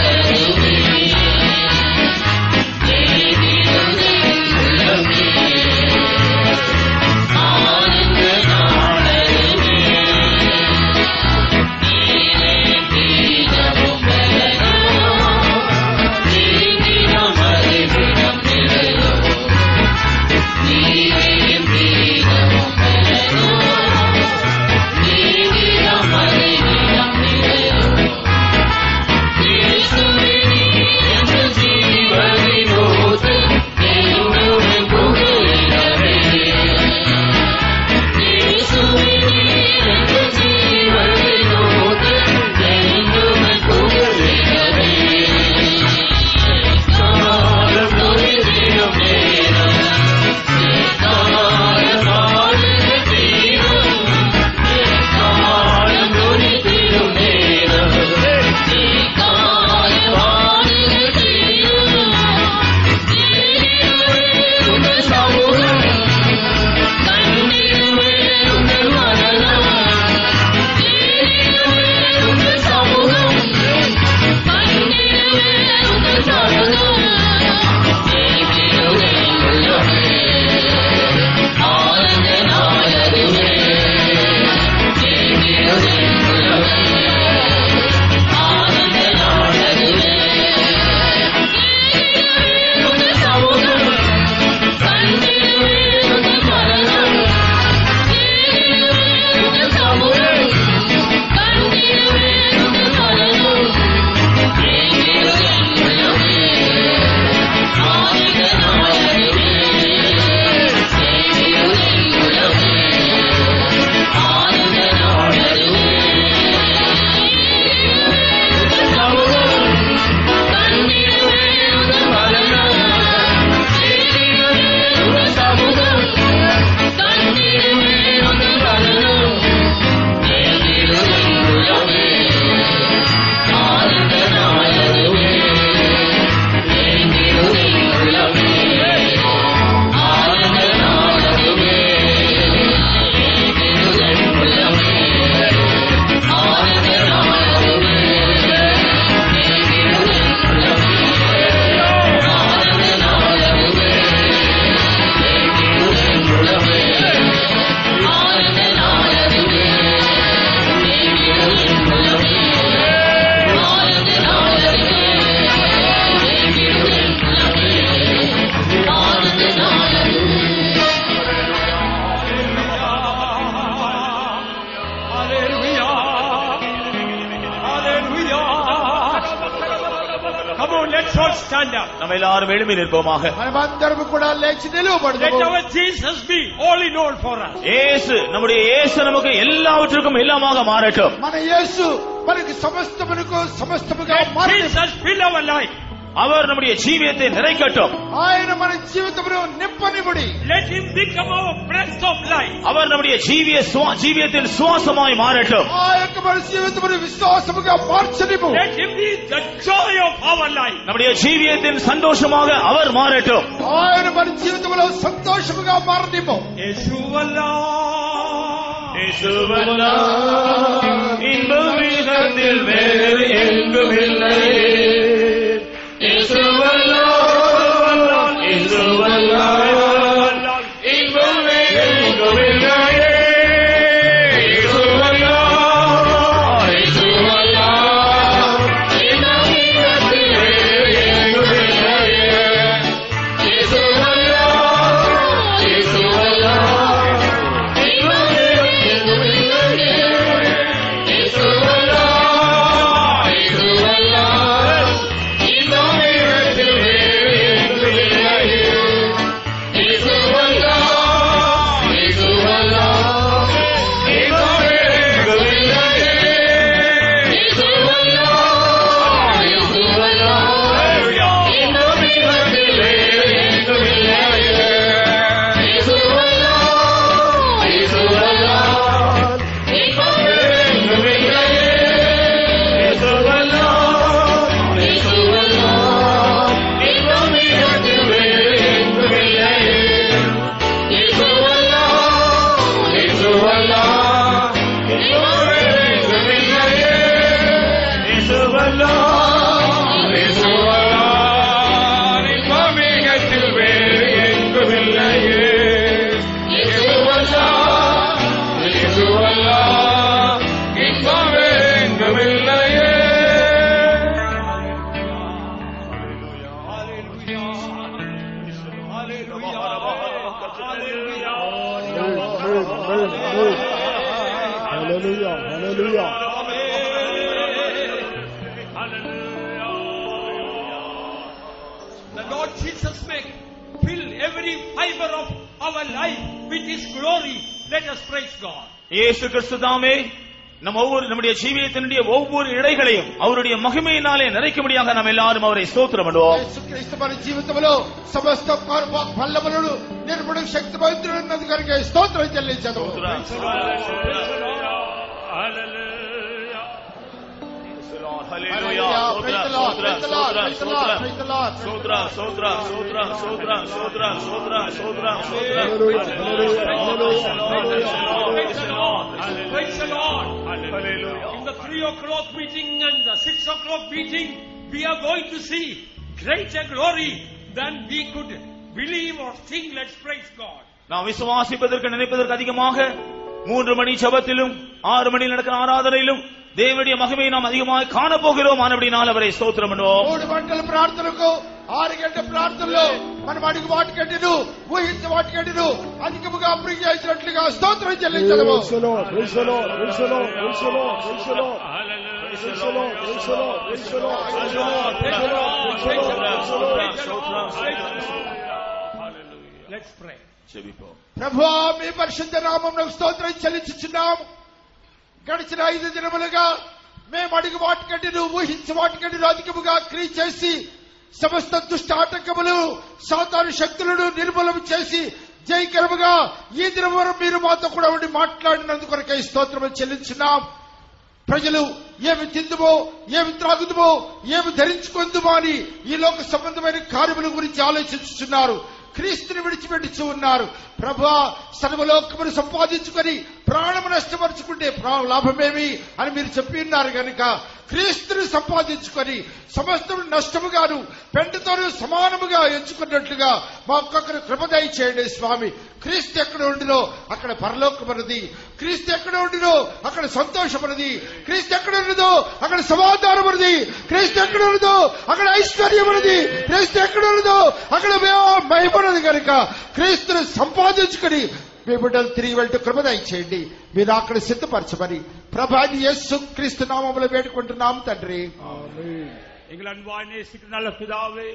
stand up. நம்ம எல்லாரும் எழும்பி நிற்போமாக. మనమందరం కూడా లేచి నిలబడదాము. Let our Jesus be all in all for us. இயேசு நம்முடைய இயேசு நமக்கு எல்லாவற்றுக்கும் எல்லாமாக மாறட்டும். మన యేసు మనకి సమస్తముగా మారட்டும். Jesus fill our life. அவர் நம்முடைய ஜீவியத்தை நிறைக்கட்டும். ఆయన మన జీవితమును నింపనివ్వడి. Let him become our breath of life. அவர் நம்முடைய ஜீவியத்தின் சுவாசமாய் மாறட்டும். ఆ యొక్క మన జీవితమును విశ్వాసముగా మార్చనివ్వు. Let him be the joy of our life. நம்முடைய ஜீவியத்தின் சந்தோஷமாக அவர் மாறட்டும். ఆయన మన జీవితములో సంతోషముగా మారనివ్వు. యేసువల్లా యేసువల్లా இன்பமிகத்தில் வேறு எங்குமில்லை. యేసువల్లా యేసువల్లా இன்பமே எங்குமில்லை. యేసువల్లా యేసువల్లా இன்பமிகத்தில் வேறு எங்குமில்லை. యేసువల్లా యేసువల్లా இன்பமே எங்குமில்லை. యేసువల్లా యేసువల్లా Hallelujah, hallelujah. The Lord Jesus may fill every fiber of our life with His glory. Let us praise God. இயேசு கிறிஸ்து தாமே நம்முடைய ஜீவியத்தினுடைய ஒவ்வொரு இடைகளையும் அவருடைய மகிமையினாலே நிறைக்கும்படியாக நாம் எல்லாரும் அவரை ஸ்தோத்திரம் பண்ணுவோம். యేసుక్రీస్తు మన జీవితంలో సమస్త ఫలములను నిర్మల శక్తి పవిత్రమైనది కనుక స్తోత్రం చెల్లించదు. In the 3 o'clock meeting and the 6 o'clock meeting, we are going to see greater glory than we could believe or think. Let's praise God. நாம் விசுவாசிப்பதற்கு நினைப்பதற்கு அதிகமாக 3 மணி ஜெபத்திலும் 6 மணி நடக்கிற ஆராதனையிலும் தேவனுடைய மகிமையை நாம் அதிகமாக காண போகிறோம். ஆனபடியால் அவரை ஸ்தோத்திரம் பண்ணுவோம். 3 గంటల ప్రార్థనకు 6 గంటల ప్రార్థనలో మనం అడిగి వాటికంటేను ఊహించే వాటికంటేను అధికముగా ప్రియమైనట్లుగా స్తోత్రం చెల్లించదము. Let's pray. ప్రభువా మీ పరిశుద్ధ నామమునకు స్తోత్రం చెల్లించుచున్నాము. గడిచిన 5 దినములుగా మేము అడిగి వాటికంటేను ఊహించే వాటికంటేను అధికముగా క్రియ చేసి సమస్త దుష్ట ఆటంకములు సాతాను శక్తులను నిర్మూలన చేసి జయకరముగా ఈ దినం వరకు మీరు మాతో కూడా ఉండి మాట్లాడినందుకొరకై స్తోత్రం చెల్లించున్నాం. ప్రజలు ఏమి తిందుమో ఏమి త్రాగుదుమో ఏమి ధరించుకుందుమో అని ఈ లోక సంబంధమైన కార్యముల గురించి ఆలోచించుతున్నారు. క్రీస్తుని విడిచిపెట్టి ఉన్నారు. ప్రభువా సర్వలోకమును సంపాదించుకొని ప్రాణము నష్టపరుచుకుంటే లాభమేమి అని మీరు చెప్పి ఉన్నారు కనుక క్రీస్తుని సంపాదించుకొని సమస్తము నష్టముగాను పెంటతోనూ సమానముగా ఎంచుకున్నట్లుగా మాకొకరు కృప దయచేయండి స్వామి. క్రీస్తు ఎక్కడ ఉండినో అక్కడ పరలోకమన్నది, క్రీస్తు ఎక్కడ ఉండినో అక్కడ సంతోషమన్నది, క్రీస్తు ఎక్కడ ఉన్నదో అక్కడ సమాధానం ఉన్నది, క్రీస్తు ఎక్కడ ఉన్నదో అక్కడ ఐశ్వర్యం ఉన్నది, క్రీస్తు ఎక్కడ ఉన్నదో అక్కడ మహిమన్నది కనుక క్రీస్తుని సంపాదించుకొని మీ బిడ్డలు తిరిగి వెళ్తూ కృప దయచేయండి. మీరు అక్కడ సిద్ధపరచమని ప్రభాని యేసు క్రీస్తు నామములో వేడుకుంటున్నాం తండ్రి. எங்கள் அன்பான நேசிக்கிற நல்ல பிதாவே,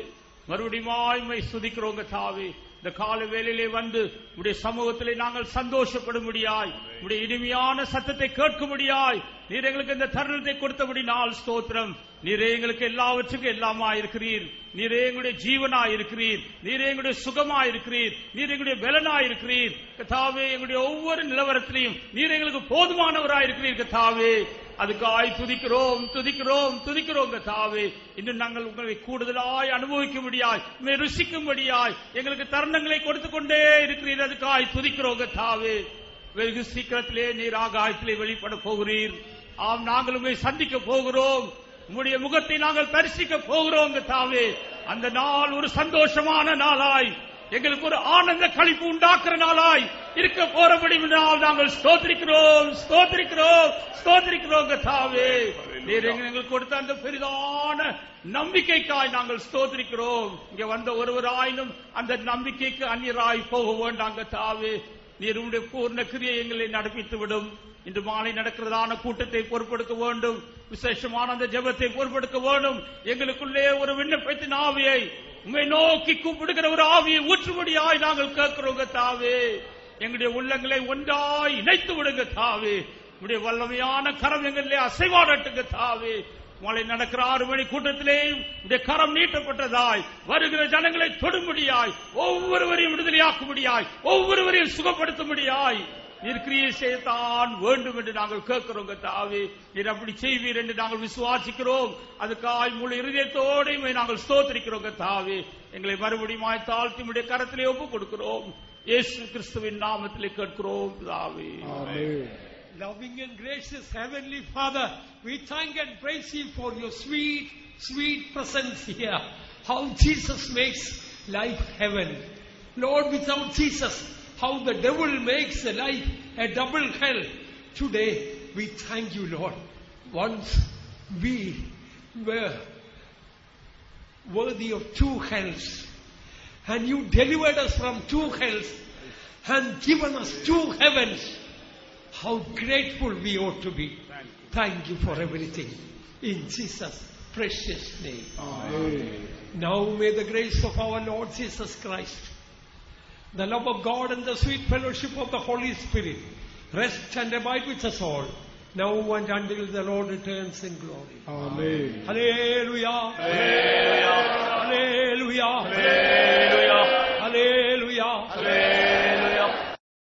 மறுபடியும் துதிக்கிறோம் கர்த்தாவே. இந்த கால வேளையிலே வந்து உடைய சமூகத்திலே நாங்கள் சந்தோஷப்படும்படியாய், உடைய இனிமையான சத்தத்தை கேட்கும்படியாய் நீர் எங்களுக்கு இந்த தருணத்தை கொடுத்தபடி நாள் ஸ்தோத்திரம். நீரே எங்களுக்கு எல்லாவற்றுக்கும் எல்லாமா இருக்கிறீர். நீரே எங்களுடைய ஜீவனா இருக்கிறீர். நீரே எங்களுடைய சுகமா இருக்கிறீர். நீர் எங்களுடைய பலனா இருக்கிறீர் கர்த்தாவே. எங்களுடைய ஒவ்வொரு நிலவரத்திலையும் நீர் எங்களுக்கு போதுமானவராய் இருக்கிறீர் கர்த்தாவே. அதுக்காய் துதிக்கிறோம் துதிக்கிறோம் துதிக்கிறோம் கர்த்தாவே. இன்னும் நாங்கள் உங்களை கூடுதலாய் அனுபவிக்கும்படியாய், ருசிக்கும்படியாய் எங்களுக்கு தருணங்களை கொடுத்துக் கொண்டே இருக்கிறீர். அதுக்காய் துதிக்கிறோம் கர்த்தாவே. வெகு சீக்கிரத்திலே நீர் ஆகாயத்திலே வெளிப்பட போகிறீர். ஆம், நாங்களுமே சந்திக்க போகிறோம். உம்முடைய முகத்தை நாங்கள் தரிசிக்க போகிறோம் கர்த்தாவே. அந்த நாள் ஒரு சந்தோஷமான நாளாய், எங்களுக்கு ஒரு ஆனந்த களிப்பு உண்டாக்குற நாளாய் இருக்க போறபடி நாங்கள் ஸ்தோத்திரிக்கிறோம் ஸ்தோத்திரிக்கிறோம் ஸ்தோத்திரிக்கிறோம் கர்த்தாவே. நீர் எங்களுக்கு கொடுத்த அந்த பெரிதான நம்பிக்கைக்காய் நாங்கள் ஸ்தோத்திரிக்கிறோம். இங்க வந்த ஒருவராயினும் அந்த நம்பிக்கைக்கு அந்நியராய் போக வேண்டாம் கர்த்தாவே. நீர் உம்முடைய பூர்ண கிரியை எங்களை நடப்பித்து விடும். இன்று மாலை நடக்கிறதான கூட்டத்தை பொறுப்பெடுக்க வேண்டும். விசேஷமான அந்த ஜெபத்தை பொறுப்பெடுக்க வேண்டும். எங்களுக்குள்ளே ஒரு விண்ணப்பத்தின் ஆவியை, உம்மை நோக்கி கூப்பிடுகிற ஒரு ஆவியை ஊற்றும்படியாய் நாங்கள் கேட்கிறோம் கர்த்தாவே. எங்களுடைய உள்ளங்களை ஒன்றாய் இணைத்து விடுங்க தாவே. உடைய வல்லமையான கரம் எங்களிலே அசைவாடட்டுங்க தாவே. மாலை நடக்கிற 6 மணி கூட்டத்திலே உடைய கரம் நீட்டப்பட்டதாய் வருகிற ஜனங்களை தொடும்படியாய், ஒவ்வொருவரையும் விடுதலையாக்கும்படியாய், ஒவ்வொருவரையும் சுகப்படுத்தும்படியாய் நீர் கிரியை செய்யத்தான் வேண்டும் என்று நாங்கள் கேட்கிறோம் கர்த்தாவே. நீர் அப்படி செய்வீர் என்று நாங்கள் விசுவாசிக்கிறோம். அதுக்காய் முழு இருதயத்தோடு நாங்கள் ஸ்தோத்திரிக்கிறோம் கர்த்தாவே. எங்களை மறுபடியும் தாழ்த்தி உம்முடைய கரத்திலே ஒப்புக் கொடுக்கிறோம். இயேசு கிறிஸ்துவின் நாமத்திலே கேட்கிறோம் பிதாவே. Loving and gracious Heavenly Father, we thank and praise you for your sweet, sweet presence here. How Jesus makes life heaven. Lord, without Jesus, how the devil makes the life a double hell. Today, we thank you, Lord. Once we were worthy of 2 hells, and you delivered us from 2 hells and given us 2 heavens. How grateful we ought to be. Thank you for everything. In Jesus' precious name. Amen. Now may the grace of our Lord Jesus Christ, the love of God and the sweet fellowship of the Holy Spirit rest and abide with us all, now and until the Lord returns in glory. Amen. Hallelujah. Hallelujah. Hallelujah. Hallelujah.